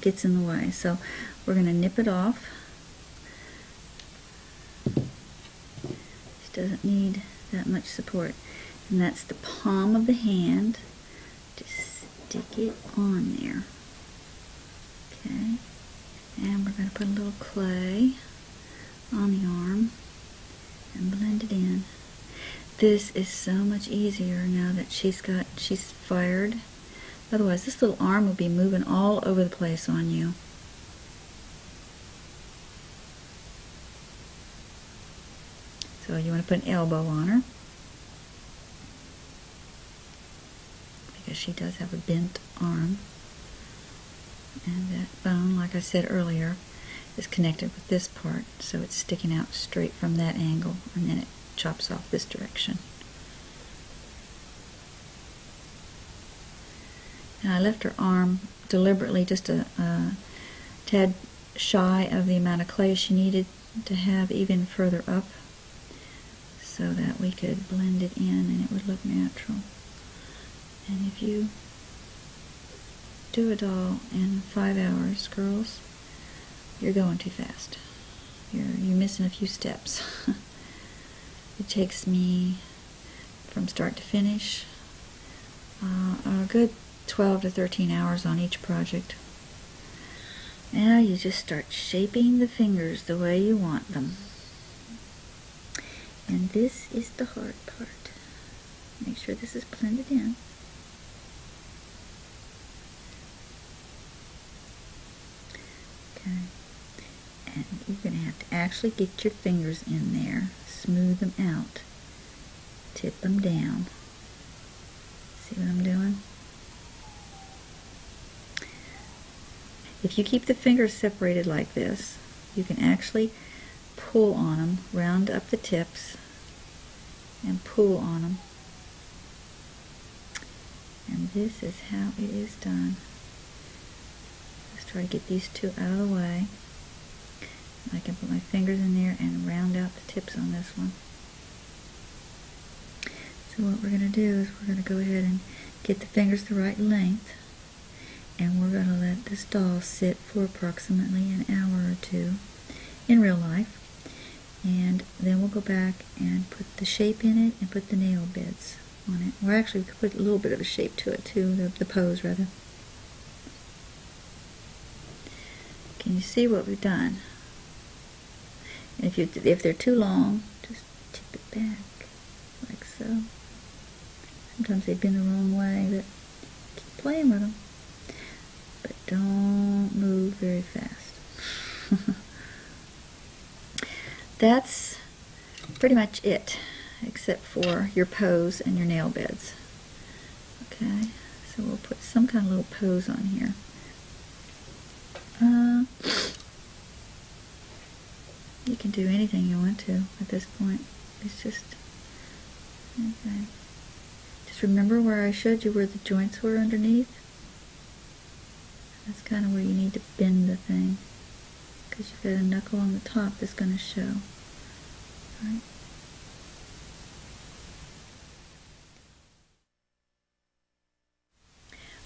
gets in the way. So we're going to nip it off. This doesn't need that much support. And that's the palm of the hand. Just stick it on there. Okay, and we're going to put a little clay on the arm and blend it in. This is so much easier now that she's fired. Otherwise, this little arm will be moving all over the place on you. So you want to put an elbow on her, because she does have a bent arm. And that bone, like I said earlier, is connected with this part, so it's sticking out straight from that angle, and then it chops off this direction. Now I left her arm deliberately just a tad shy of the amount of clay she needed to have even further up, so that we could blend it in and it would look natural. And if you do it all in 5 hours, girls, you're going too fast. You're missing a few steps. It takes me, from start to finish, a good 12 to 13 hours on each project. Now you just start shaping the fingers the way you want them. And this is the hard part. Make sure this is blended in. Okay. And you're going to have to actually get your fingers in there, smooth them out, tip them down. See what I'm doing? If you keep the fingers separated like this, you can actually pull on them, round up the tips, and pull on them. And this is how it is done. Let's try to get these two out of the way. I can put my fingers in there and round out the tips on this one. So what we're going to do is we're going to go ahead and get the fingers the right length. And we're going to let this doll sit for approximately an hour or two in real life. And then we'll go back and put the shape in it and put the nail beds on it. Or actually, we could put a little bit of a shape to it too, the pose rather. Can you see what we've done? And if they're too long, just tip it back like so. Sometimes they've been the wrong way, but keep playing with them. But don't move very fast. That's pretty much it, except for your pose and your nail beds. Okay, so we'll put some kind of little pose on here. You can do anything you want to at this point. It's just, okay. Just remember where I showed you where the joints were underneath. That's kind of where you need to bend the thing, because you've got a knuckle on the top that's going to show. All right.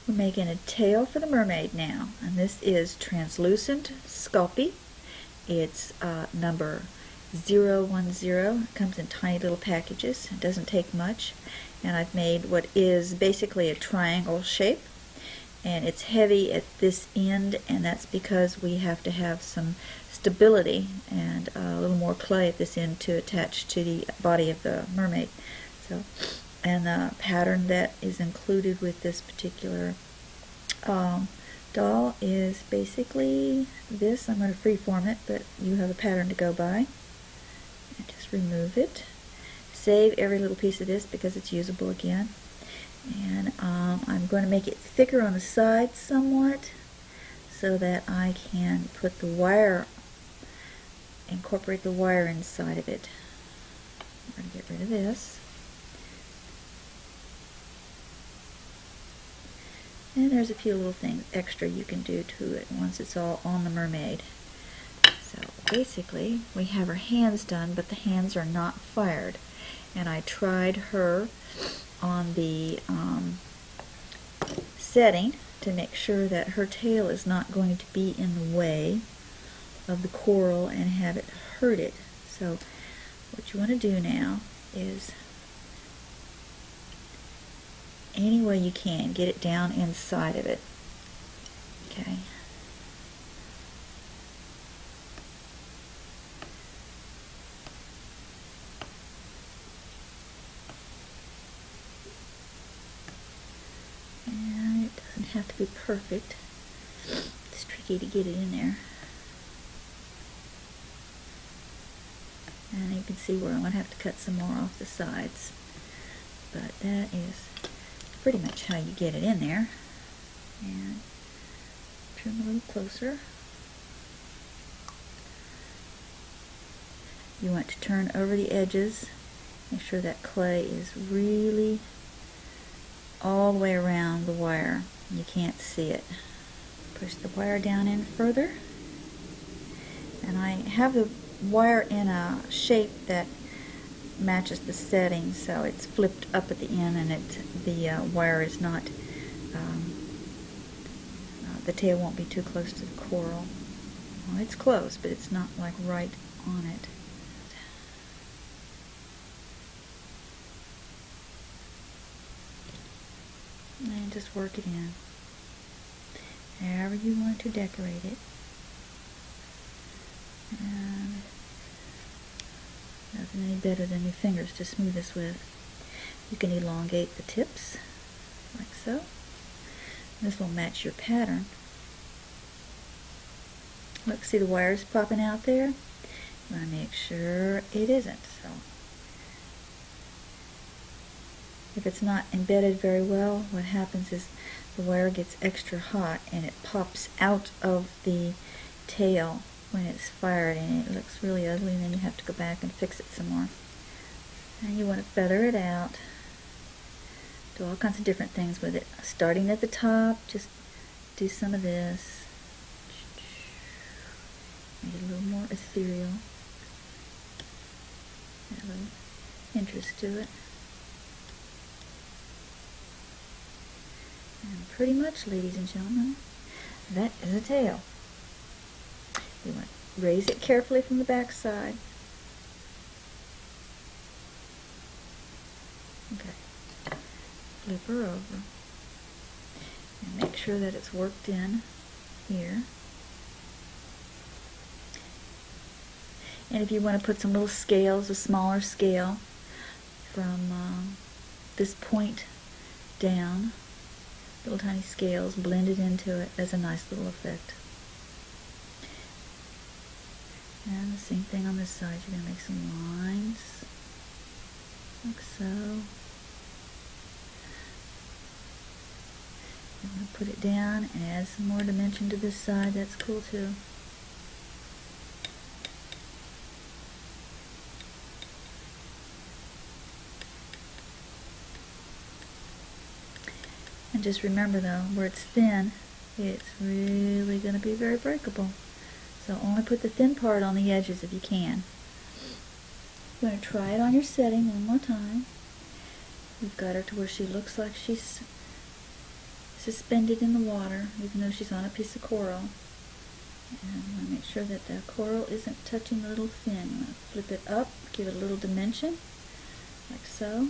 We're making a tail for the mermaid now, and this is translucent Sculpey. It's number 010. It comes in tiny little packages. It doesn't take much, and I've made what is basically a triangle shape. And it's heavy at this end, and that's because we have to have some stability and a little more clay at this end to attach to the body of the mermaid. So, and the pattern that is included with this particular doll is basically this. I'm going to freeform it, but you have a pattern to go by. And just remove it. Save every little piece of this because it's usable again. And I'm going to make it thicker on the sides somewhat so that I can put the wire, incorporate the wire inside of it. I'm going to get rid of this. And there's a few little things extra you can do to it once it's all on the mermaid. So basically we have her hands done, but the hands are not fired. And I tried her on the setting to make sure that her tail is not going to be in the way of the coral and have it hurt it. So what you want to do now is, any way you can, get it down inside of it. Okay. And it doesn't have to be perfect. It's tricky to get it in there. And you can see where I'm going to have to cut some more off the sides. But that is pretty much how you get it in there. And trim a little closer. You want to turn over the edges. Make sure that clay is really all the way around the wire. You can't see it. Push the wire down in further. And I have the wire in a shape that matches the setting, so it's flipped up at the end, and the wire is not, the tail won't be too close to the coral. Well, it's close, but it's not like right on it. And just work it in. However you want to decorate it. And nothing any better than your fingers to smooth this with. You can elongate the tips, like so. This will match your pattern. Look, see the wires popping out there? You want to make sure it isn't. So, if it's not embedded very well, what happens is the wire gets extra hot and it pops out of the tail when it's fired, and it looks really ugly, and then you have to go back and fix it some more. And you want to feather it out. Do all kinds of different things with it. Starting at the top, just do some of this. Make it a little more ethereal. Add a little interest to it. And pretty much, ladies and gentlemen, that is a tail. You want to raise it carefully from the back side. Okay. Flip her over. And make sure that it's worked in here. And if you want to put some little scales, a smaller scale from this point down, little tiny scales blended into it, as a nice little effect. And the same thing on this side. You're going to make some lines, like so. I'm going to put it down and add some more dimension to this side. That's cool too. And just remember though, where it's thin, it's really going to be very breakable. So only put the thin part on the edges if you can. You're going to try it on your setting one more time. We've got her to where she looks like she's suspended in the water, even though she's on a piece of coral. And I want to make sure that the coral isn't touching the little fin. You want to flip it up, give it a little dimension, like so.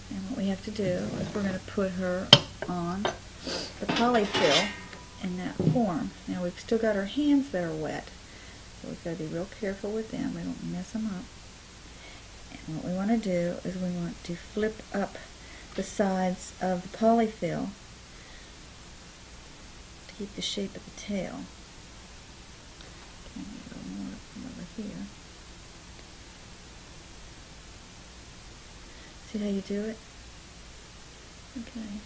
And what we have to do is we're going to put her on the polyfill in that form. Now we've still got our hands that are wet, so we've got to be real careful with them. We don't mess them up. And what we want to do is we want to flip up the sides of the polyfill to keep the shape of the tail. And a little more from over here. See how you do it? Okay.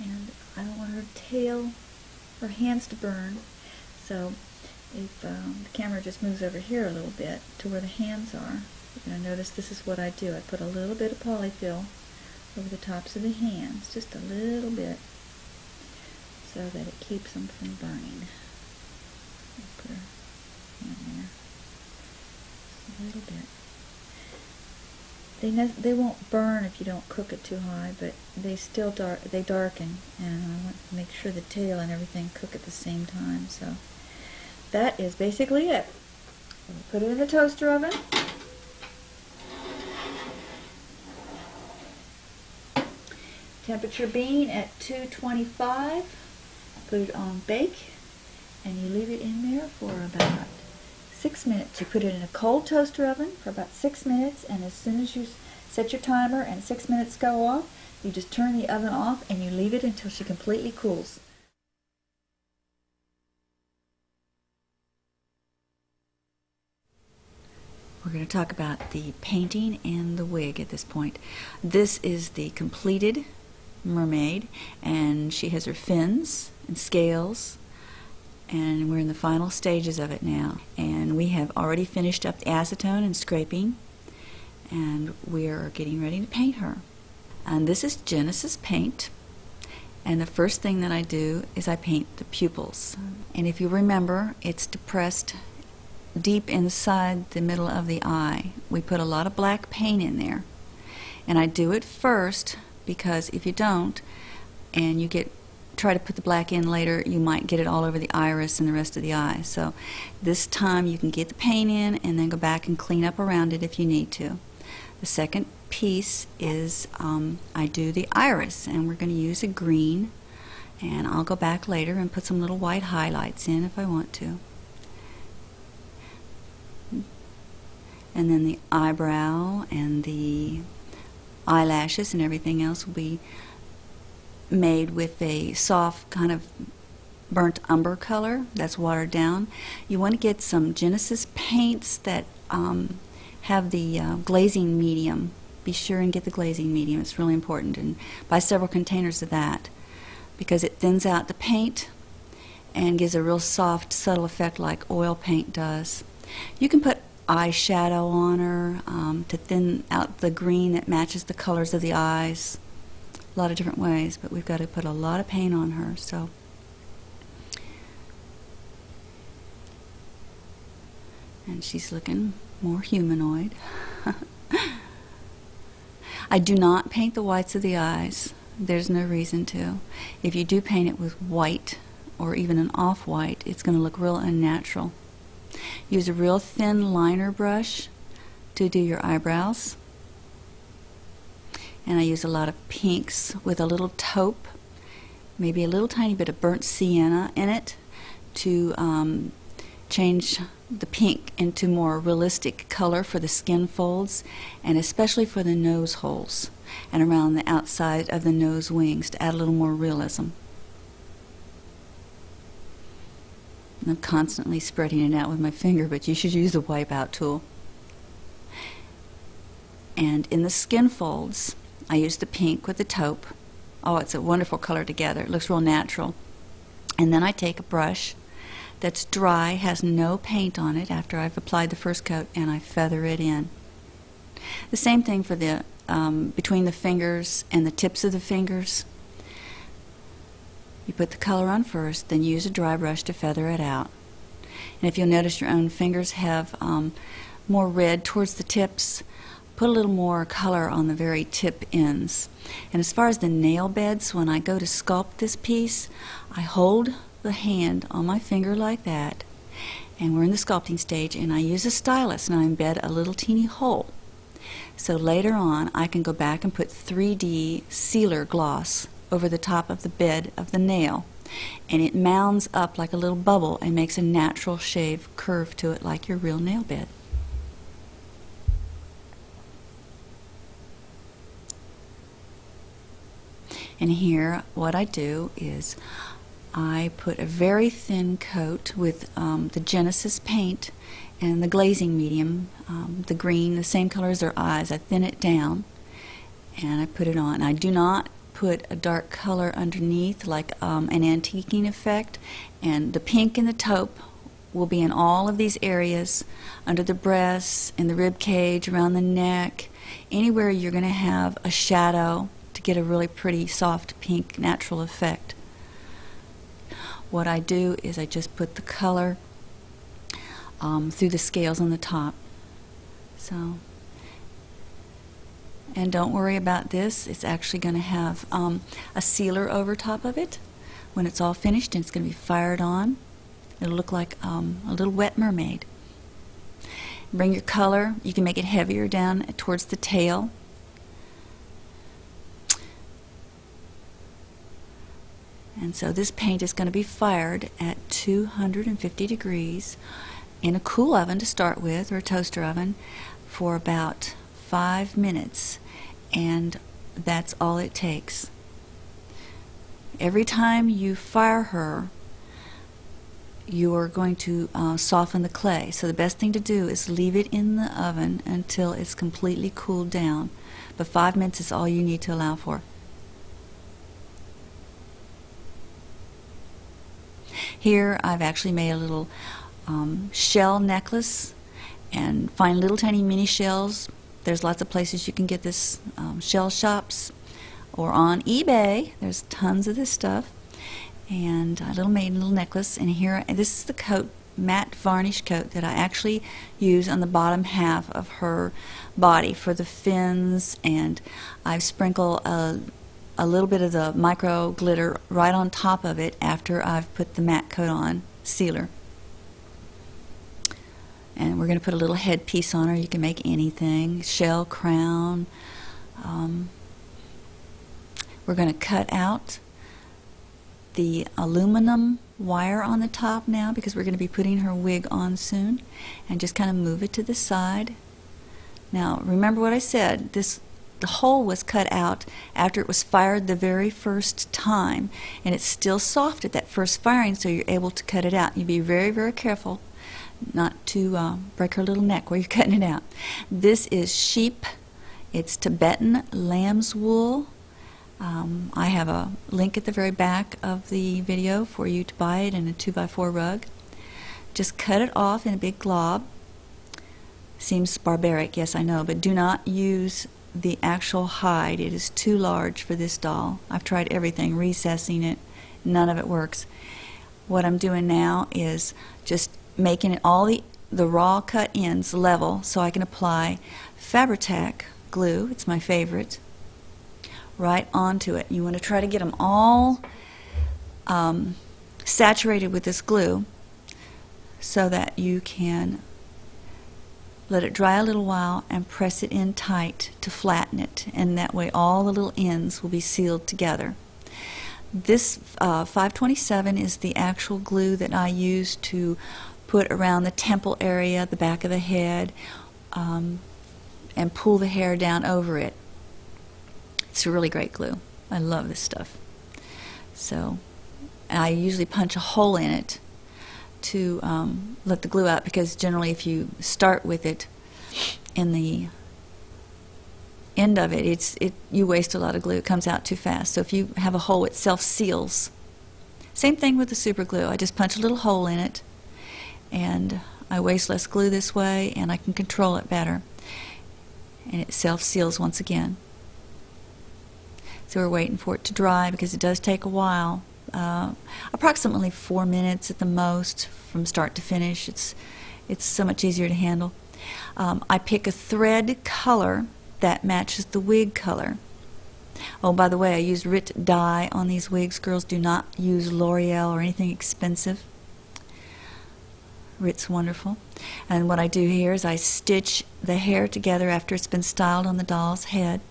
And I don't want her tail, her hands to burn, so if the camera just moves over here a little bit to where the hands are, you're going to notice this is what I do. I put a little bit of polyfill over the tops of the hands, just a little bit, so that it keeps them from burning. Put her hand there, just a little bit. They won't burn if you don't cook it too high, but they still darken, and I want to make sure the tail and everything cook at the same time. So that is basically it. Put it in the toaster oven. Temperature being at 225. Put it on bake, and you leave it in there for about 6 minutes. You put it in a cold toaster oven for about 6 minutes, and as soon as you set your timer and 6 minutes go off, you just turn the oven off and you leave it until she completely cools. We're going to talk about the painting and the wig at this point. This is the completed mermaid, and she has her fins and scales, and we're in the final stages of it now. And we have already finished up the acetone and scraping, and we're getting ready to paint her. And this is Genesis paint, and the first thing that I do is I paint the pupils. And if you remember, it's depressed deep inside the middle of the eye. We put a lot of black paint in there, and I do it first because if you don't and you try to put the black in later, you might get it all over the iris and the rest of the eye. So this time you can get the paint in and then go back and clean up around it if you need to. The second piece is I do the iris, and we're going to use a green, and I'll go back later and put some little white highlights in if I want to. And then the eyebrow and the eyelashes and everything else will be made with a soft kind of burnt umber color that's watered down. You want to get some Genesis paints that have the glazing medium. Be sure and get the glazing medium. It's really important, and buy several containers of that because it thins out the paint and gives a real soft, subtle effect like oil paint does. You can put eyeshadow on her to thin out the green that matches the colors of the eyes. A lot of different ways, but we've got to put a lot of paint on her. So and she's looking more humanoid. I do not paint the whites of the eyes. There's no reason to. If you do paint it with white or even an off-white, it's going to look real unnatural. Use a real thin liner brush to do your eyebrows. And I use a lot of pinks with a little taupe, maybe a little tiny bit of burnt sienna in it to change the pink into more realistic color for the skin folds, and especially for the nose holes and around the outside of the nose wings to add a little more realism. And I'm constantly spreading it out with my finger, but you should use the wipe-out tool. And in the skin folds, I use the pink with the taupe. Oh, it's a wonderful color together. It looks real natural. And then I take a brush that's dry, has no paint on it after I've applied the first coat, and I feather it in. The same thing for the between the fingers and the tips of the fingers. You put the color on first, then use a dry brush to feather it out. And if you'll notice your own fingers have more red towards the tips, put a little more color on the very tip ends. And as far as the nail beds, when I go to sculpt this piece, I hold the hand on my finger like that, and we're in the sculpting stage, and I use a stylus and I embed a little teeny hole. So later on I can go back and put 3D sealer gloss over the top of the bed of the nail, and it mounds up like a little bubble and makes a natural shave curve to it like your real nail bed. And here what I do is I put a very thin coat with the Genesis paint and the glazing medium, the green, the same color as their eyes. I thin it down and I put it on. I do not put a dark color underneath like an antiquing effect, and the pink and the taupe will be in all of these areas, under the breasts, in the rib cage, around the neck, anywhere you're going to have a shadow to get a really pretty soft pink natural effect. What I do is I just put the color through the scales on the top. So, and don't worry about this. It's actually going to have a sealer over top of it when it's all finished, and it's going to be fired on. It'll look like a little wet mermaid. Bring your color. You can make it heavier down towards the tail. And so this paint is going to be fired at 250 degrees in a cool oven to start with, or a toaster oven, for about 5 minutes, and that's all it takes. Every time you fire her, you are going to soften the clay. So the best thing to do is leave it in the oven until it's completely cooled down. But 5 minutes is all you need to allow for. Here I've actually made a little shell necklace, and find little tiny mini shells. There's lots of places you can get this, shell shops, or on eBay. There's tons of this stuff. And I made a little necklace, and here, and this is the coat, matte varnish coat, that I actually use on the bottom half of her body for the fins, and I sprinkle a little bit of the micro glitter right on top of it after I've put the matte coat on, sealer. And we're going to put a little headpiece on her. You can make anything, shell, crown, We're going to cut out the aluminum wire on the top now because we're going to be putting her wig on soon, and just kind of move it to the side. Now remember what I said, the hole was cut out after it was fired the very first time, and it's still soft at that first firing, so you're able to cut it out. You be very, very careful not to break her little neck while you're cutting it out. This is sheep. It's Tibetan lamb's wool. I have a link at the very back of the video for you to buy it in a 2x4 rug. Just cut it off in a big glob. Seems barbaric, yes I know, but do not use the actual hide. It is too large for this doll. I've tried everything, recessing it, none of it works. What I'm doing now is just making it all the raw cut ends level so I can apply Fabri-Tac glue, it's my favorite, right onto it. You want to try to get them all saturated with this glue so that you can let it dry a little while and press it in tight to flatten it, and that way all the little ends will be sealed together. This 527 is the actual glue that I use to put around the temple area, the back of the head, and pull the hair down over it. It's a really great glue. I love this stuff. So I usually punch a hole in it to let the glue out, because generally if you start with it in the end of it, you waste a lot of glue. It comes out too fast. So if you have a hole, it self-seals. Same thing with the super glue. I just punch a little hole in it, and I waste less glue this way, and I can control it better. And it self-seals once again. So we're waiting for it to dry because it does take a while. Approximately 4 minutes at the most from start to finish. It's so much easier to handle. I pick a thread color that matches the wig color. Oh, by the way, I use Rit dye on these wigs. Girls, do not use L'Oreal or anything expensive. Rit's wonderful. And what I do here is I stitch the hair together after it's been styled on the doll's head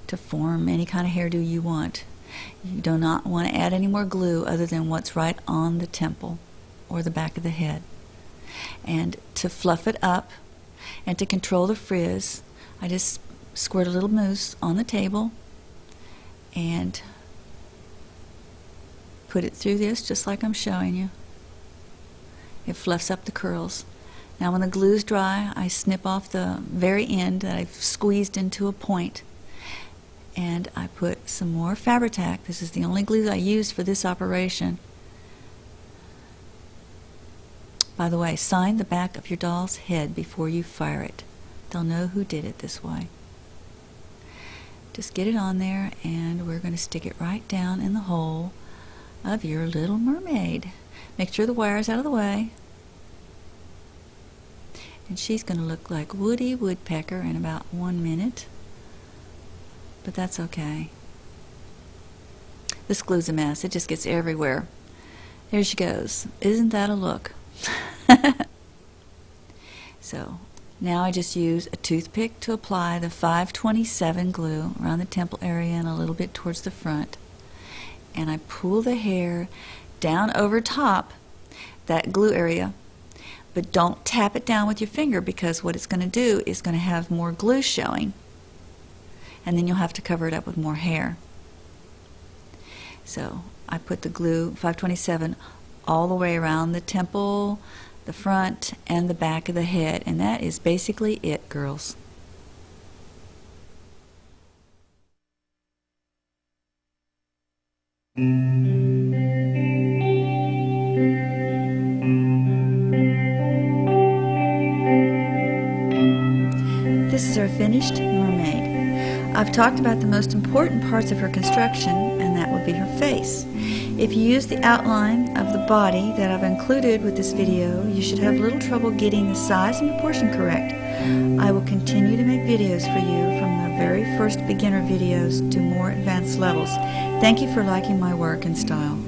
to form any kind of hairdo you want. You do not want to add any more glue other than what's right on the temple or the back of the head. And to fluff it up and to control the frizz, I just squirt a little mousse on the table and put it through this just like I'm showing you. It fluffs up the curls. Now when the glue's dry, I snip off the very end that I've squeezed into a point, and I put some more Fabri-Tac. This is the only glue that I used for this operation. By the way, sign the back of your doll's head before you fire it. They'll know who did it this way. Just get it on there, and we're going to stick it right down in the hole of your little mermaid. Make sure the wire's out of the way. And she's going to look like Woody Woodpecker in about 1 minute. But that's okay. This glue's a mess. It just gets everywhere. There she goes. Isn't that a look? So now I just use a toothpick to apply the 527 glue around the temple area and a little bit towards the front. And I pull the hair down over top that glue area, but don't tap it down with your finger, because what it's going to do is going to have more glue showing, and then you'll have to cover it up with more hair. So I put the glue 527 all the way around the temple, the front, and the back of the head, and that is basically it, girls. This is our finished mermaid. I've talked about the most important parts of her construction, and that would be her face. If you use the outline of the body that I've included with this video, you should have little trouble getting the size and proportion correct. I will continue to make videos for you from the very first beginner videos to more advanced levels. Thank you for liking my work and style.